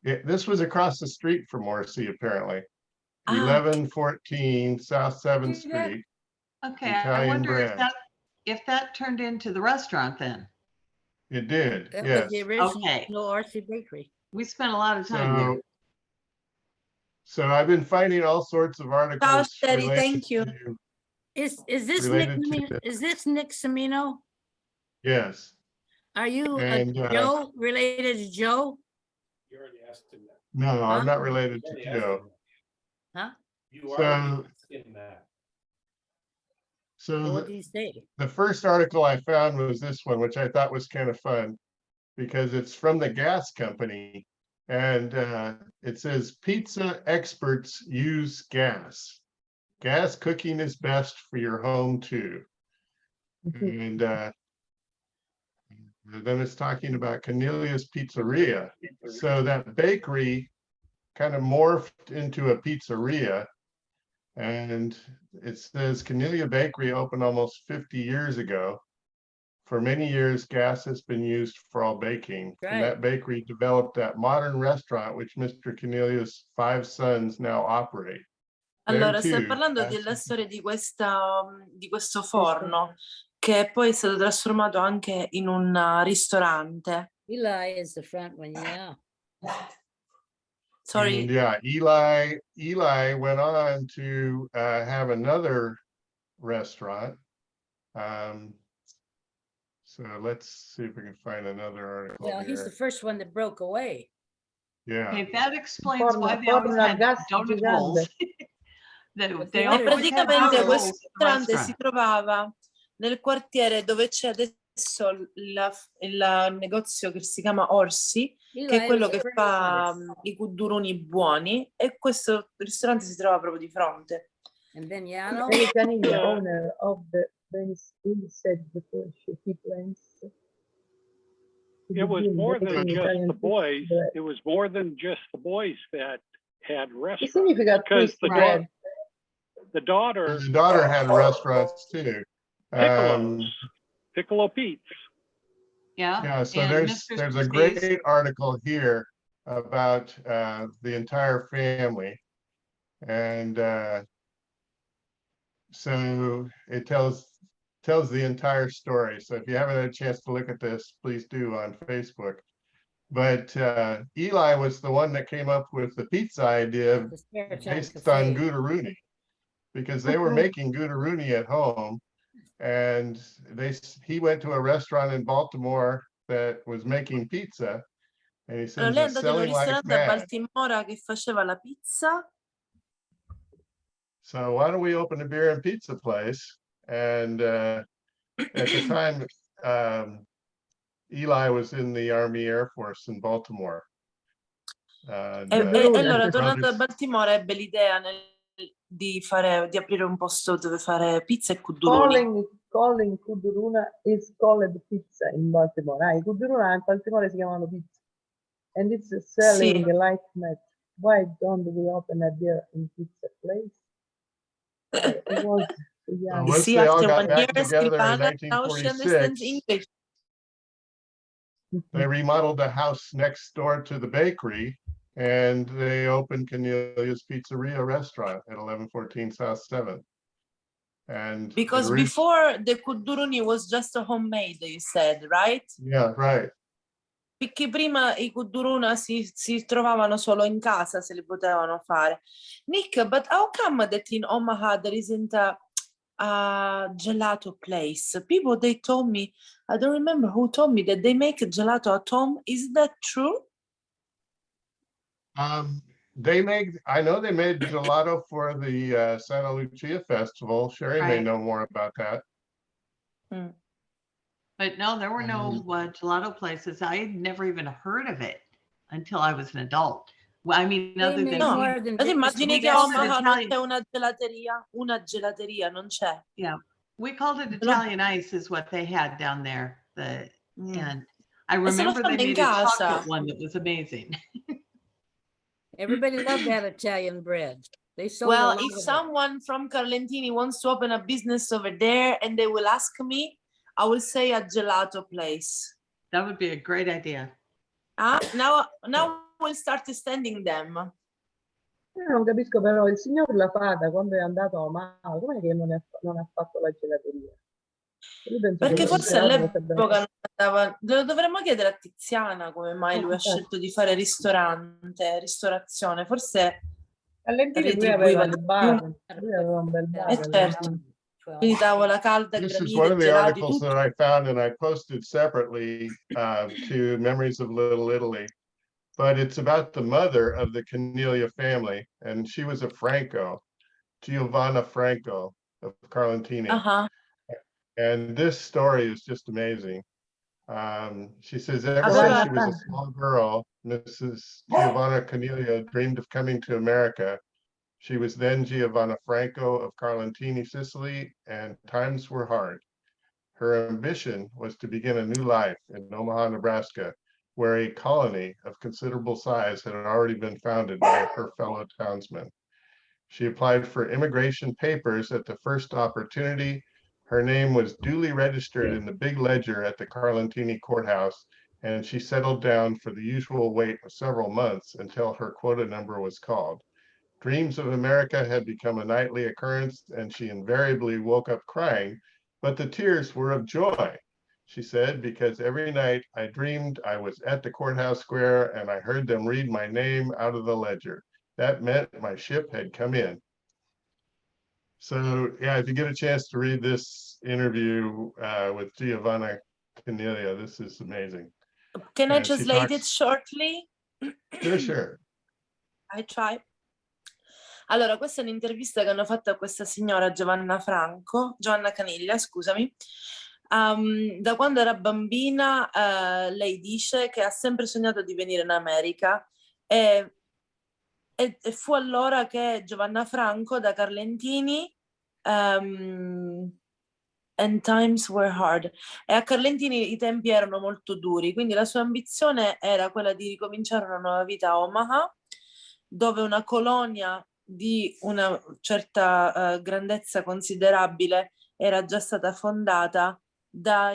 address. This was across the street from Orsi, apparently. 1114 South 7th Street. Okay, Italian I wonder bread. if that turned into the restaurant then. It did, That yes. was the original Okay. RC Bakery. We spent a lot of time there. So I've been finding all sorts of articles. Ciao, Sherry, related thank you. to- Is this Nick? related to Is this Nick Semino? Yes. Are you And, Joe related to Joe? You already asked him that. No, I'm Huh? not related to You already asked Joe. him that. Huh? You are So, in that. so What did he say? the first article I found was this one, which I thought was kind of fun because it's from the gas company. And it says, pizza experts use gas. Gas cooking is best for your home too. And then it's talking about Caniglias Pizzeria. So that bakery kind of morphed into a pizzeria. And it says Caniglia Bakery opened almost 50 years ago. For many years, gas has been used for all baking. Right. And that bakery developed that modern restaurant, which Mr. Caniglia's 5 sons now operate. Allora, There stai too, parlando gas della storia di questo forno che poi è stato trasformato anche in un ristorante. Eli is the front one, yeah. Sorry. And yeah, Eli went on to have another restaurant. So let's see if we can find another article Well, he's the here. first one that broke away. Yeah. Okay, that explains why they always Forno a had gas donut gigante. holes. They E always had Praticamente donut questo holes in the ristorante si restaurant. trovava nel quartiere dove c'è adesso il negozio che si chiama Orsi, che è quello che fa i cuduroni buoni, e questo ristorante si trova proprio di fronte. And then Yano. Eric Caniglia, owner of the Venice, said before he plans. It was more than just the boys. It was more than just the boys that had restaurants. significa Because twist the bread? daughter The daughter had restaurants too. Piccolo Pete's. Yeah, so and there's Mr. a Steve's. great article here about the entire family. And so it tells the entire story. So if you haven't had a chance to look at this, please do on Facebook. But Eli was the one that came up with the pizza idea based on Goudaruni, because they were making Goudaruni at home. And he went to a restaurant in Baltimore that was making pizza. And he says Allora, lei è it's andato in un selling like ristorante a mad. Baltimora che faceva la pizza. So why don't we open a beer and pizza place? And At the time, Eli was in the Army Air Force in Baltimore. And, allora, his tornato a brothers- Baltimora, ebbe l'idea di aprire un posto dove fare pizza e kuduruni. Calling Kuduruna is called pizza in Baltimore. I Kuduruna in Baltimore si chiamano pizza. And it's selling like that. Why don't we open a beer in pizza place? It was young. once See, they all after got 1 back year, together in Silvana, now she understands 1946, English. they remodeled the house next door to the bakery, and they opened Caniglias Pizzeria restaurant at 1114 South 7th. And Because before the kuduruni was just a homemade, you said, right? Yeah, right. Perché prima i kuduruna si trovavano solo in casa, se li potevano fare. Nick, but how come that in Omaha there isn't a gelato place? People, they told me, I don't remember who told me that they make gelato at home. Is that true? I know they made gelato for the Santa Lucia Festival. Sherry may Right. know more about that. But no, there were no gelato places. I had never even heard of it until I was an adult. Well, I mean, They other make than more than Ti immagini che a called it Omaha non Italian. c'è una gelateria? Una gelateria, non c'è. Yeah, we called it Italian ice is what they had down there. And I E se lo remember they fanno in made a casa. chocolate one that was amazing. Everybody loved that Italian bread. They sold a Well, lot if of it. someone from Carlentini wants to open a business over there and they will ask me, I will say a gelato place. That would be a great idea. Now we'll start sending them. Io non capisco però, il signor La Fata quando è andato a Omaha, com'è che non ha fatto la gelateria? Io penso Perché che forse il gelato all'epoca non andava. Lo dovremmo chiedere a Tiziana come mai lui ha scelto di fare ristorazione. Forse Carlentini lui retribuiva aveva il bar, lui aveva un bel bar. certo. Quindi tavola calda, This is one granite, of the gelati, articles tutto. that I found and I posted separately to Memories of Little Italy. But it's about the mother of the Caniglia family, and she was a Franco, Giovanna Franco of Carlentini. And this story is just amazing. She says ever since she was a small girl, Mrs. Giovanna Caniglia dreamed of coming to America. She was then Giovanna Franco of Carlentini, Sicily, and times were hard. Her ambition was to begin a new life in Omaha, Nebraska, where a colony of considerable size had already been founded by her fellow townsmen. She applied for immigration papers at the first opportunity. Her name was duly registered in the big ledger at the Carlentini courthouse, and she settled down for the usual wait of several months until her quota number was called. Dreams of America had become a nightly occurrence, and she invariably woke up crying, but the tears were of joy, she said, because every night I dreamed I was at the courthouse square and I heard them read my name out of the ledger. That meant my ship had come in. So yeah, if you get a chance to read this interview with Giovanna Caniglia, this is amazing. Can I And she translate it talks- shortly? Sure. I try. Allora, questa è un'intervista che hanno fatto a questa signora Giovanna Caniglia, scusami. Da quando era bambina, lei dice che ha sempre sognato di venire in America e fu allora che Giovanna Franco da Carlentini and times were hard. E a Carlentini i tempi erano molto duri, quindi la sua ambizione era quella di ricominciare una nuova vita a Omaha, dove una colonia di una certa grandezza considerabile era già stata fondata da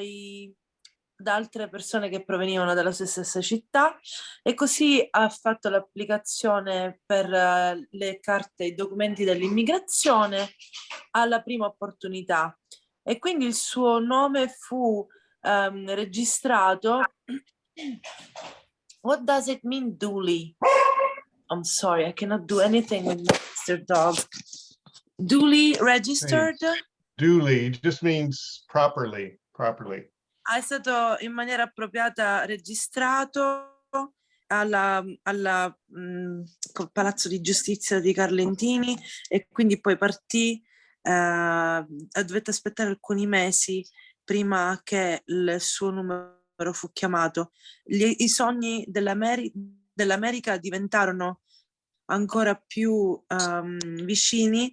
altre persone che provenivano dalla sua stessa città, e così ha fatto l'applicazione per le carte e i documenti dell'immigrazione alla prima opportunità, e quindi il suo nome fu registrato. What does it mean, duly? I'm sorry, I cannot do anything with Mr. Dog. Duly registered? Duly just means properly. È stato in maniera appropriata registrato al Palazzo di Giustizia di Carlentini, e quindi poi partì, dovette aspettare alcuni mesi prima che il suo numero fu chiamato. I sogni dell'America diventarono ancora più vicini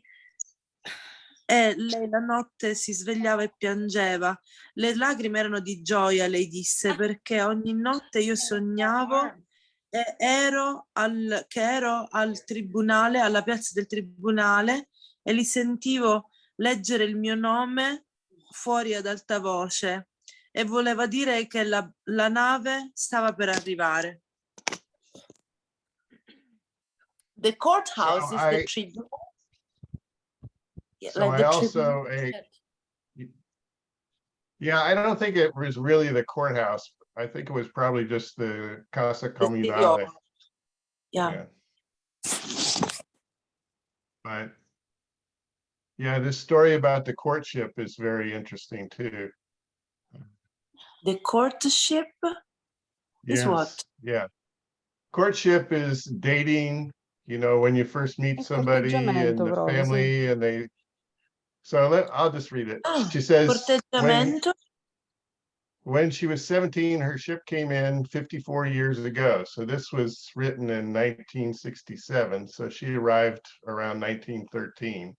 e lei la notte si svegliava e piangeva. Le lacrime erano di gioia, lei disse, perché ogni notte io sognavo che ero al tribunale, alla piazza del tribunale, e li sentivo leggere il mio nome fuori ad alta voce, e voleva dire che la nave stava per arrivare. The courthouse is the tribunal. So I also, yeah, I don't think it was really the courthouse. I think it was probably just the Casa Comunale. Yeah. But yeah, this story about the courtship is very interesting too. The courtship is what? Yeah. Courtship is dating, you know, when you first meet somebody and the family and they, so I'll just read it. She says, when she was 17, her ship came in 54 years ago. So this was written in 1967. So she arrived around 1913.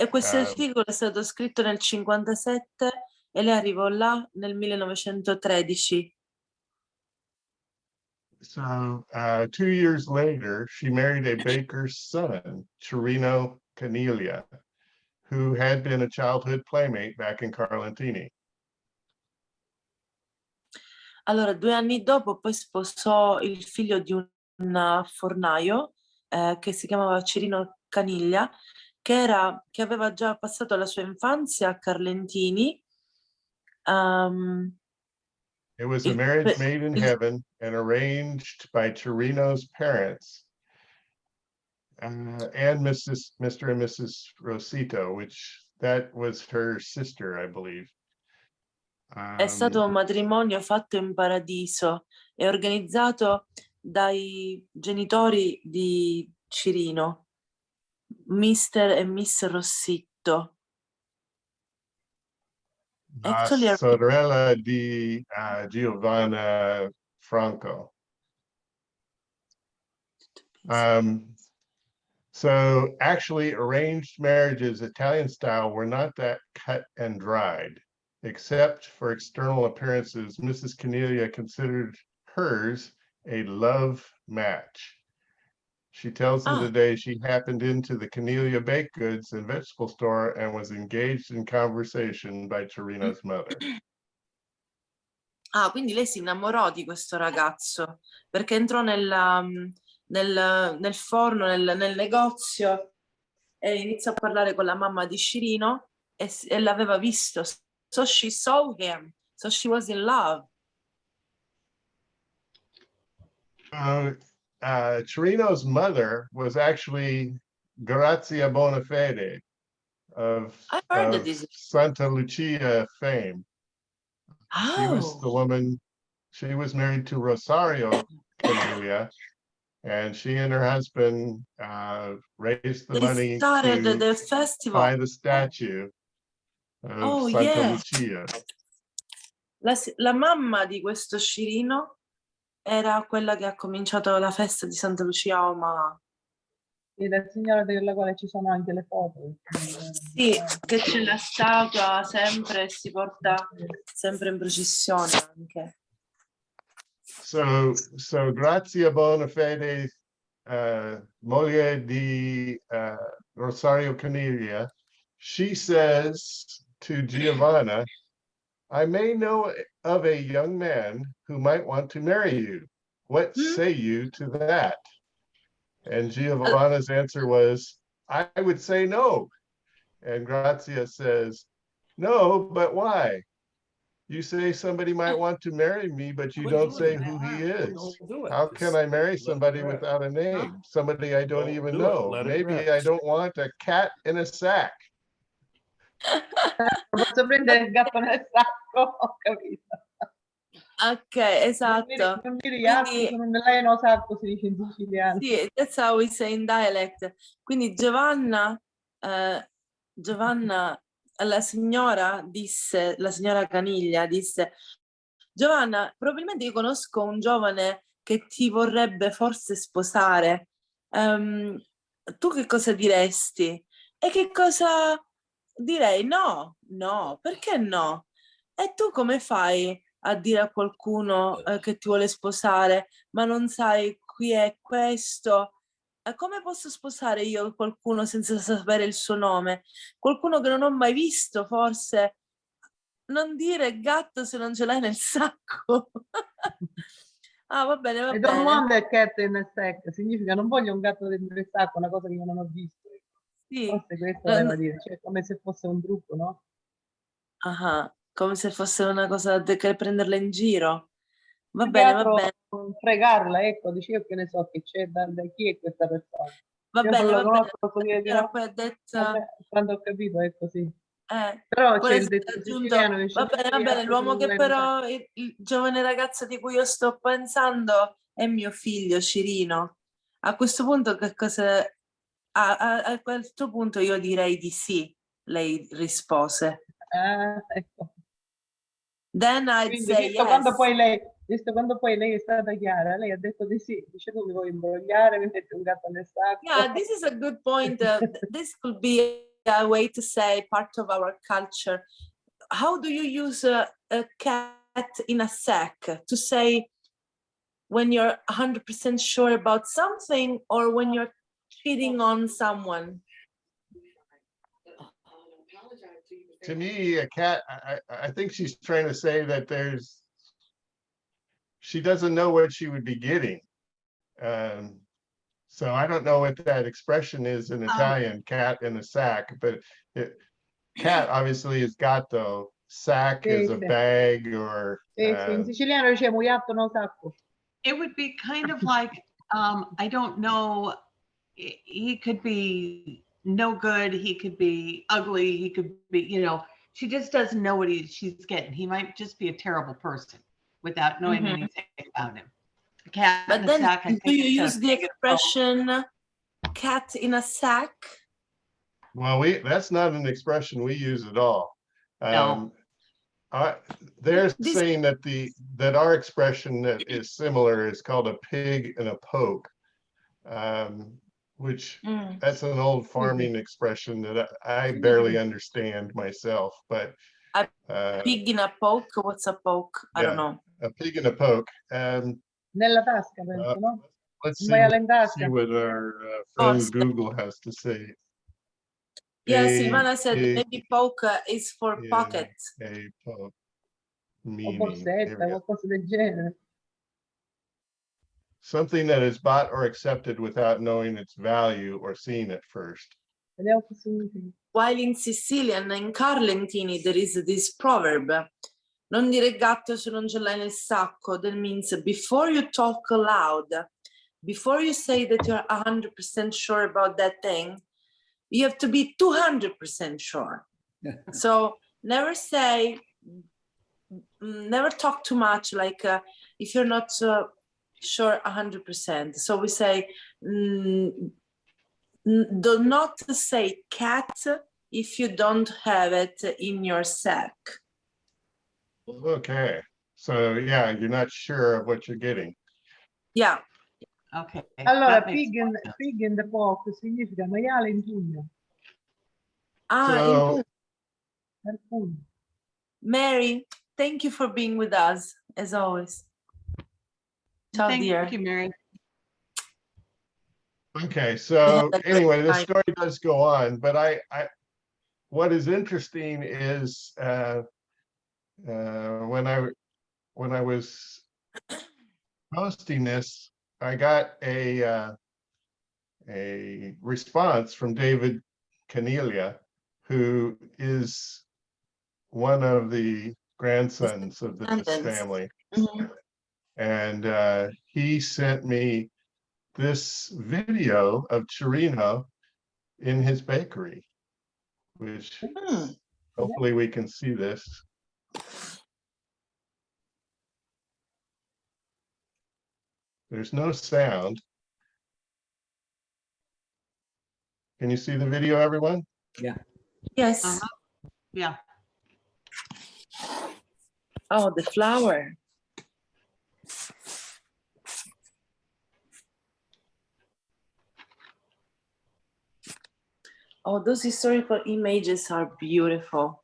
Questo articolo è stato scritto nel 57 e lei arrivò là nel 1913. So 2 years later, she married a baker's son, Cirino Caniglia, who had been a childhood playmate back in Carlentini. Allora, 2 anni dopo poi sposò il figlio di un fornaio che si chiamava Cirino Caniglia, che aveva già passato la sua infanzia a Carlentini. It was a marriage made in heaven and arranged by Cirino's parents and Mr. and Mrs. Rosito, which that was her sister, I believe. È stato un matrimonio fatto in paradiso e organizzato dai genitori di Cirino, Mr. e Miss Rossitto. Sorella di Giovanna Franco. So actually arranged marriages, Italian style, were not that cut and dried. Except for external appearances, Mrs. Caniglia considered hers a love match. She tells them today she happened into the Caniglia baked goods and vegetable store and was engaged in conversation by Cirino's mother. Quindi lei si innamorò di questo ragazzo perché entrò nel forno, nel negozio, e iniziò a parlare con la mamma di Cirino e l'aveva visto. So she saw him, so she was in love. Cirino's mother was actually Grazia Bonafede of Santa Lucia fame. She was the woman, she was married to Rosario Caniglia, and she and her husband raised the money to buy the statue of Santa Lucia. La mamma di questo Cirino era quella che ha cominciato la festa di Santa Lucia a Omaha. E la signora della quale ci sono anche le foto. Sì, che c'è la statua sempre, si porta sempre in processione anche. So Grazia Bonafede, moglie di Rosario Caniglia, she says to Giovanna, I may know of a young man who might want to marry you. What say you to that? And Giovanna's answer was, I would say no. And Grazia says, no, but why? You say somebody might want to marry me, but you don't say who he is. How can I marry somebody without a name? Somebody I don't even know. Maybe I don't want a cat in a sack. Posso prendere il gatto nel sacco? Ho capito. Ok, esatto. Non mi rialzo, sono nell'aino sacco, si dice in siciliano. Sì, that's how we say in dialect. Quindi Giovanna la signora Caniglia disse, Giovanna, probabilmente io conosco un giovane che ti vorrebbe forse sposare. Tu che cosa diresti? E che cosa direi? No, no, perché no? E tu come fai a dire a qualcuno che ti vuole sposare, ma non sai qui è questo? Come posso sposare io qualcuno senza sapere il suo nome? Qualcuno che non ho mai visto, forse? Non dire gatto se non ce l'hai nel sacco. Ah, va bene, va I don't bene. want a cat in a sack, significa non voglio un gatto dentro il sacco, una cosa che io non ho visto. Sì. Forse questo voleva dire, cioè come se fosse un trucco, no? Ah, come se fosse una cosa che prenderla in giro. Va Più che bene, va altro bene. fregarla, ecco, dicevo che ne so che c'è da chi è questa persona. Va Io bene, non la va bene. conosco, posso dire di no? Poi ha detto, Vabbè, quando ho capito è così. poi Però c'è è il detto aggiunto, siciliano che va bene, l'uomo che però, il giovane ragazzo di cui io sto pensando è mio figlio, Cirino. A questo punto che cosa... a questo punto io direi di sì, lei rispose. Ecco. Then I'd Quindi, say yes. visto quando poi lei è stata chiara, lei ha detto di sì, dice tu mi vuoi imbrogliare, mi metti un gatto nel sacco. Yeah, this is a good point. This could be a way to say part of our culture. How do you use a cat in a sack to say when you're 100% sure about something or when you're cheating on someone? To me, a cat, I think she's trying to say that she doesn't know what she would be getting. So I don't know what that expression is in Italian, cat in a sack, but cat obviously is gatto, sack is a bag or. In siciliano diciamo gatto no sacco. It would be kind of like, I don't know, he could be no good, he could be ugly, he could be, you know, she just doesn't know what she's getting. He might just be a terrible person without knowing anything about him. Cat But in a then sack, I do think you it's use the expression cat in a sack? Well, that's not an expression we use at all. No. They're saying that our expression that is similar is called a pig in a poke, which that's an old farming expression that I barely understand myself. But a pig in a poke. What's a poke? I don't know. A pig in a poke. Nella tasca, penso, no? Let's see tasca. what our friend Google has to say. Yeah, Silvana said maybe poke is for pocket. A poke. O borsetta, qualcosa del genere. Something that is bought or accepted without knowing its value or seeing it first. While in Sicilian, in Carlentini, there is this proverb, non dire gatto se non ce l'hai nel sacco. That means before you talk aloud, before you say that you're 100% sure about that thing, you have to be 200% sure. So never talk too much, like if you're not sure 100%. So we say, do not say cat if you don't have it in your sack. Okay, so yeah, you're not sure of what you're getting. Yeah. Okay. Allora, pig in the poke significa maiale in pugno. In pugno. Mary, thank you for being with us, as always. Ciao, dear. Thank you, Mary. Okay, so anyway, the story does go on, but what is interesting is when I was posting this, I got a response from David Caniglia, who is one of the grandsons of this family. And he sent me this video of Cirino in his bakery, which hopefully we can see this. There's no sound. Can you see the video, everyone? Yeah. Yes. Yeah. Oh, the flower. Oh, those historical images are beautiful.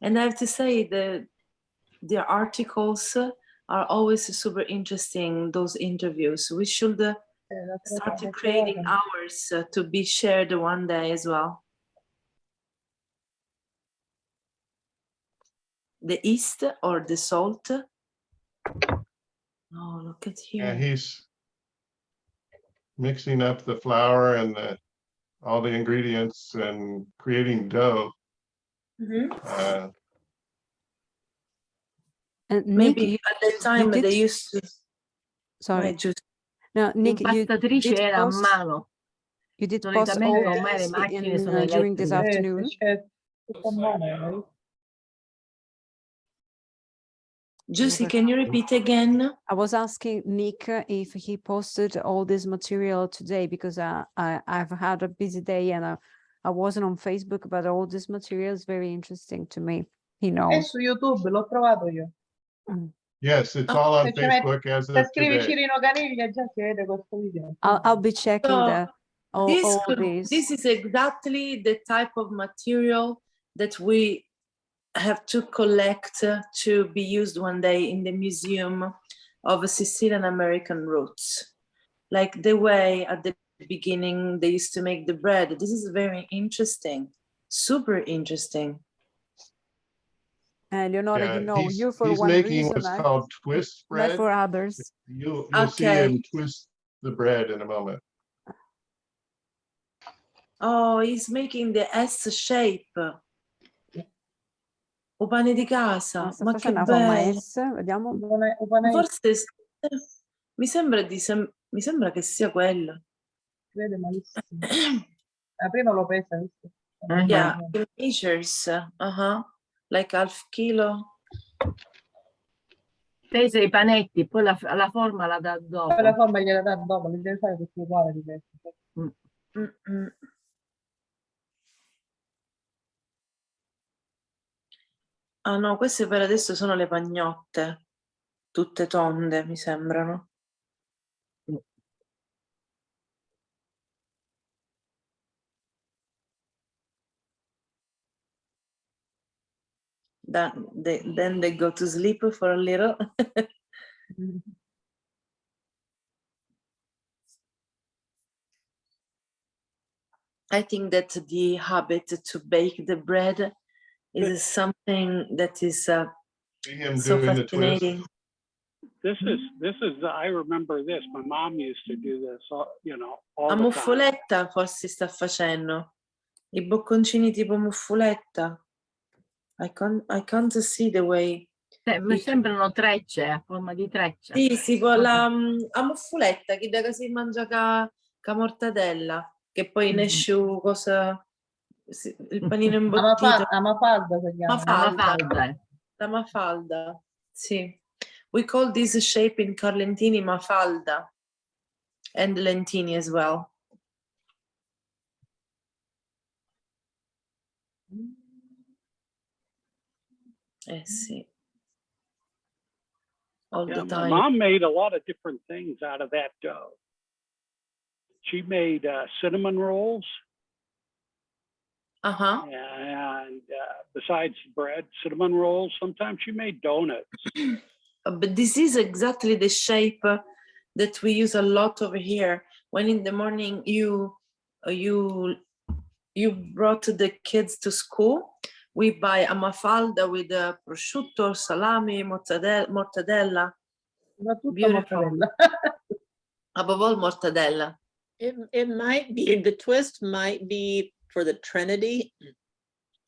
And I have to say the articles are always super interesting, those interviews. We should start creating ours to be shared one day as well. The yeast or the salt. Oh, look at here. Yeah, he's mixing up the flour and all the ingredients and creating dough. And maybe Nick, at the time they used to. Sorry. Just No, Nick, you L'impastatrice did era a post, mano. you did post Solitamente all ormai le these macchine sono in, during this elettriche. afternoon. Juicy, can you repeat again? I was asking Nick if he posted all this material today because I've had a busy day and I wasn't on Facebook, but all this material is very interesting to me. He È knows. su YouTube, l'ho trovato io. Yes, it's all on Se ci metti- Facebook as se of scrivi today. Cirino Caniglia già si vede questo video. I'll be checking So, that. This is exactly the type of material that we have to collect to be used one day in the Museum of Sicilian American Roots. Like the way at the beginning they used to make the bread. This is very interesting, super interesting. Leonora, you know, you for he's one making reason, what's called twist not bread. for others. You'll see Okay. him twist the bread in a moment. Oh, he's making the S shape. O pane di casa, Sta ma che facendo una forma bello. S, vediamo. Forse mi sembra che sia quello. Si vede malissimo. Prima lo pesa, visto? Yeah, it measures, like half kilo. Pesa i panetti, poi la forma la dà dopo. Poi la forma gliela dà dopo, li deve fare tutti uguali di questo. Ah no, queste per adesso sono le pagnotte, tutte tonde, mi sembrano. Then they go to sleep for a little. I think that the habit to bake the bread is something that is so doing the twist. fascinating. This is, I remember this. My mom used to do this, all A the time. muffoletta forse sta facendo. I bocconcini tipo muffoletta. I can't see the way. Sembrano trecce, a forma di treccia. Sì, tipo a muffoletta, che da si mangia ca mortadella, che poi ne esce cosa, il panino imbottito. La mafalda si chiama. Mafalda. La mafalda, sì. We call this shape in Carlentini mafalda and lentini as well. Sì. All the My time. mom made a lot of different things out of that dough. She made cinnamon rolls. And besides bread, cinnamon rolls. Sometimes she made donuts. But this is exactly the shape that we use a lot over here. When in the morning you brought the kids to school, we buy a mafalda with prosciutto, salami, mortadella. Beautiful. Above all, mortadella. It might be, the twist might be for the Trinity.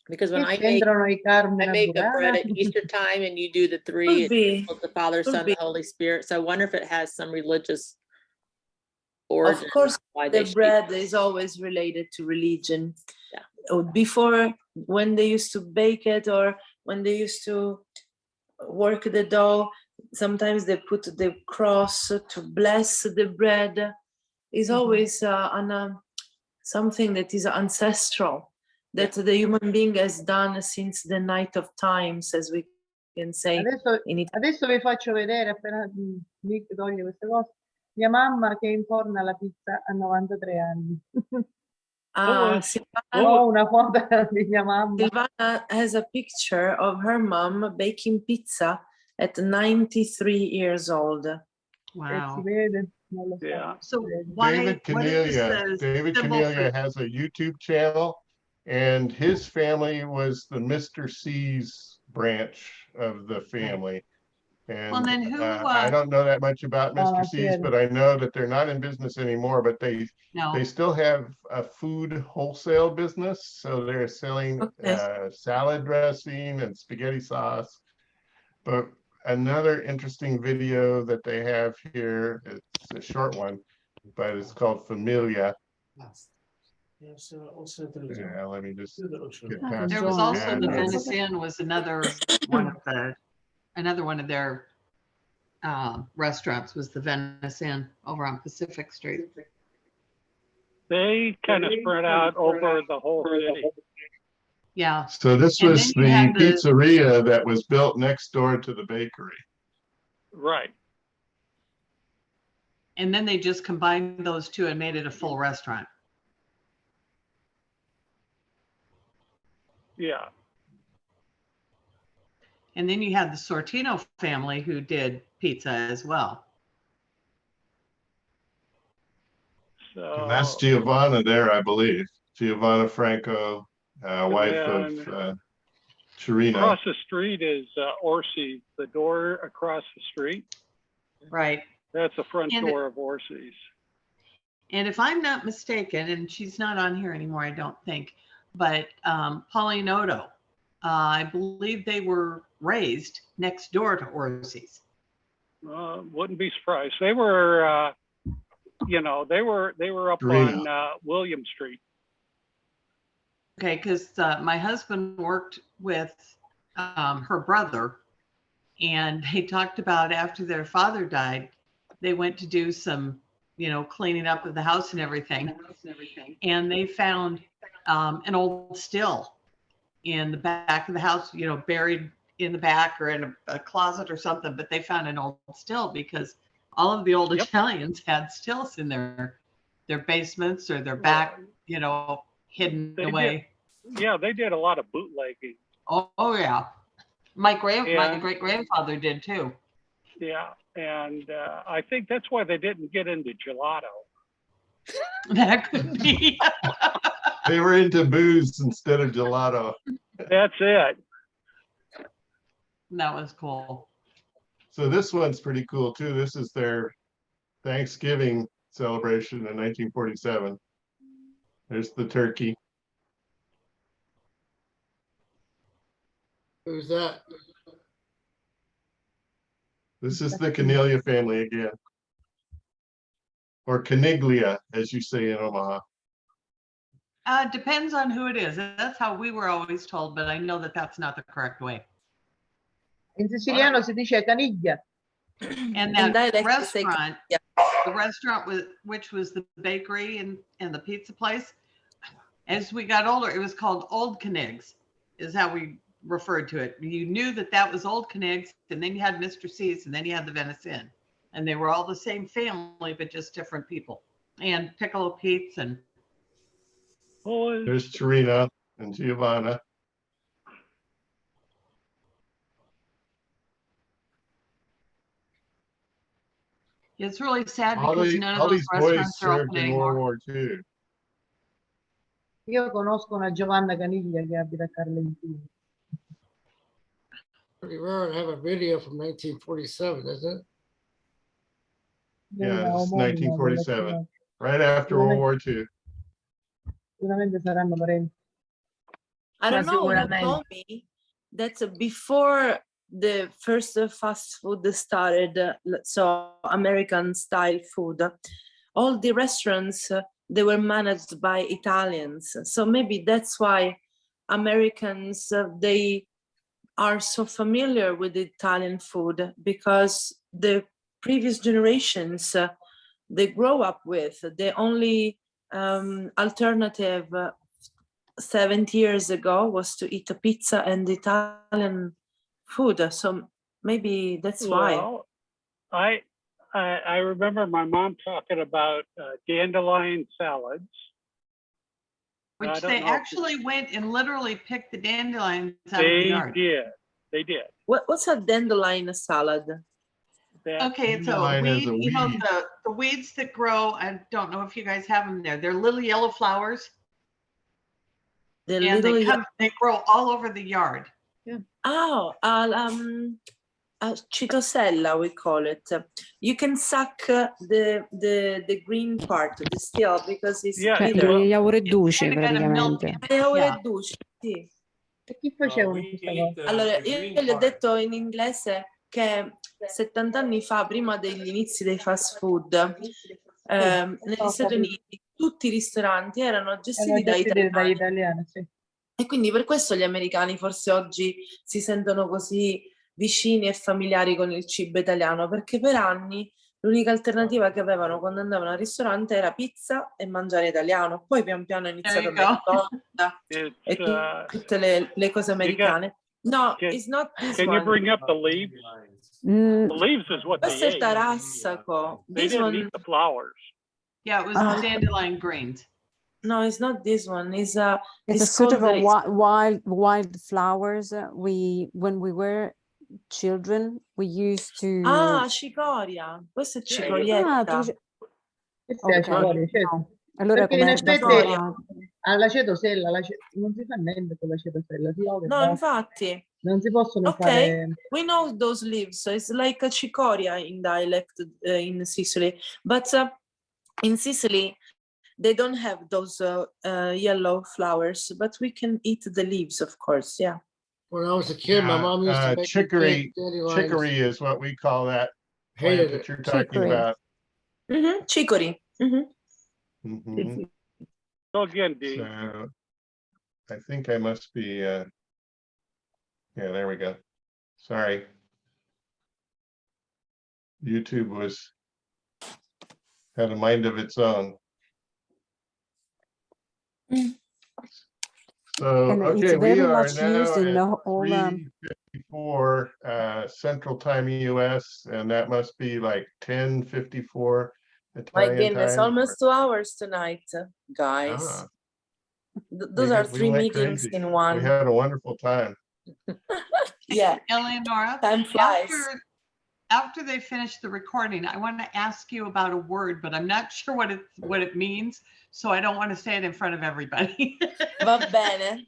Because when I make the bread at Easter time and you do the three, it's the Father, Son, the Holy Spirit. So I wonder if it has some religious origin. Of course, the bread is always related to religion. Yeah. Before, when they used to bake it or when they used to work the dough, sometimes they put the cross to bless the bread. It's always something that is ancestral. that the human being has done since the night of times, as we can say. Adesso vi faccio vedere, appena Nick toglie queste cose, mia mamma che inforna la pizza a 93 anni. Ho una foto di mia mamma. Silvana has a picture of her mom baking pizza at 93 years old. Wow. Si vede? Non lo so. Yeah. So why, David Caniglia has a YouTube channel, and his family was the Mr. C's branch of the family. And well, then who, I don't know that much about Mr. C's, but I know that they're not in business anymore, but they still have a food wholesale business. So they're selling salad dressing and spaghetti sauce. But another interesting video that they have here, it's a short one, but it's called Familia. Yeah, let me just get past there was also the venison was another one of their restaurants was the venison over on Pacific Street. They kind of spread out over the whole city. Yeah. So this was the pizzeria that was built next door to the bakery. Right. And then they just combined those two and made it a full restaurant. Yeah. And then you had the Sortino family who did pizza as well. So And that's Giovanna there, I believe. Giovanna Franco, wife of Cirino. Across the street is Orsi's, the door across the street. Right. That's the front door of Orsi's. And if I'm not mistaken, and she's not on here anymore, I don't think, but Pauline Otto, I believe they were raised next door to Orsi's. Wouldn't be surprised. They were, they were up on William Street. Okay, because my husband worked with her brother, and they talked about after their father died, they went to do some, cleaning up of the house and everything, and they found an old still in the back of the house, buried in the back or in a closet or something, but they found an old still because all of the old Italians had stills in their basements or their back, hidden away. They did a lot of bootlegging. Oh yeah. My great grandfather did too. Yeah. And I think that's why they didn't get into gelato. That could be. They were into booze instead of gelato. That's it. That was cool. So this one's pretty cool too. This is their Thanksgiving celebration in 1947. There's the turkey. Who's that? This is the Caniglia family again. Or Caniglia, as you say in Omaha. Depends on who it is. That's how we were always told, but I know that that's not the correct way. In siciliano si dice Caniglia. And that restaurant, the restaurant which was the bakery and the pizza place, as we got older, it was called Old Caniglias, is how we referred to it. You knew that was Old Caniglias, and then you had Mr. C's, and then you had the venison. And they were all the same family, but just different people. And Piccolo Pete's and there's Cirino and Giovanna. It's really sad because none all of those these boys restaurants are served open in anymore. World War II. Io conosco una Giovanna Caniglia che abita a Carlentini. Pretty rare to have a video from 1947, isn't it? Yeah, this is 1947, right after World War II. Sicuramente saranno parenti. I don't know, you told me that before the first fast food started, so American style food, all the restaurants, they were managed by Italians. So maybe that's why Americans, they are so familiar with Italian food, because the previous generations they grow up with the only alternative 70 years ago was to eat a pizza and Italian food. So maybe that's why. Well, I remember my mom talking about dandelion salads. I Which don't they know if actually went and literally picked the dandelions out of the They yard. did. They did. What's a dandelion salad? Okay, it's a Dandelion is weed, a you know, weed. the weeds that grow, I don't know if you guys have them there. They're little yellow flowers The and little they grow all over the yard. Oh, Chitosella, we call it. You can suck the green part, the still, because it's Yeah, bitter. well, Yaureduci kinda praticamente. È dolce, sì. E chi facevano questa cosa? Allora, io gli ho detto in inglese che 70 anni fa, prima degli inizi dei fast food, negli Stati Uniti, tutti i ristoranti erano gestiti da Dagli italiani. italiani, sì. E quindi per questo gli americani forse oggi si sentono così vicini e familiari con il cibo italiano, perché per anni l'unica alternativa che avevano quando andavano al ristorante era pizza e mangiare italiano. Poi pian piano è iniziato a McDonald's e tutte le cose americane. No, it's not this Can one. you bring up the leaves? The leaves is what they Questo è il ate. tarassaco. They This didn't one, eat the flowers. Yeah, it was dandelion greens. no, it's not this one. It's a sort of a wild flowers. When we were children, we used to. Ah, cicoria. Questa è Ah, cicorietta. Questa è la cicoria, certo. No. Allora Perché in come effetti alla cetosella non si fa niente con la cetosella, si ove, No, basta. infatti. Non si possono Okay, fare. we know those leaves. So it's like a cicoria in dialect in Sicily, but in Sicily they don't have those yellow flowers, but we can eat the leaves, of course. Yeah. When I was a kid, my mom used to make me Chicory, take dandelions. chicory is what we call that plant Hated that it. you're talking Chicory. about. Chicory. Mhm. So again, Dee. So I think I must be, yeah, there we go. Sorry. YouTube had a mind of its own. So, And it's okay, we very are much now used in at the whole 3:54 Central Time US, and that must be like 10:54 My Italian goodness, time. almost 2 hours tonight, guys. Ah, Those are we 3 went meetings crazy. in We one. had a wonderful time. Yeah, Eleonora, time flies. after they finish the recording, I want to ask you about a word, but I'm not sure what it means, so I don't want to say it in front of everybody. Va bene.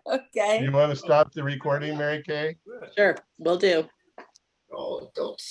Okay. You want to stop the recording, Mary Kay? Sure, will do. Oh, don't.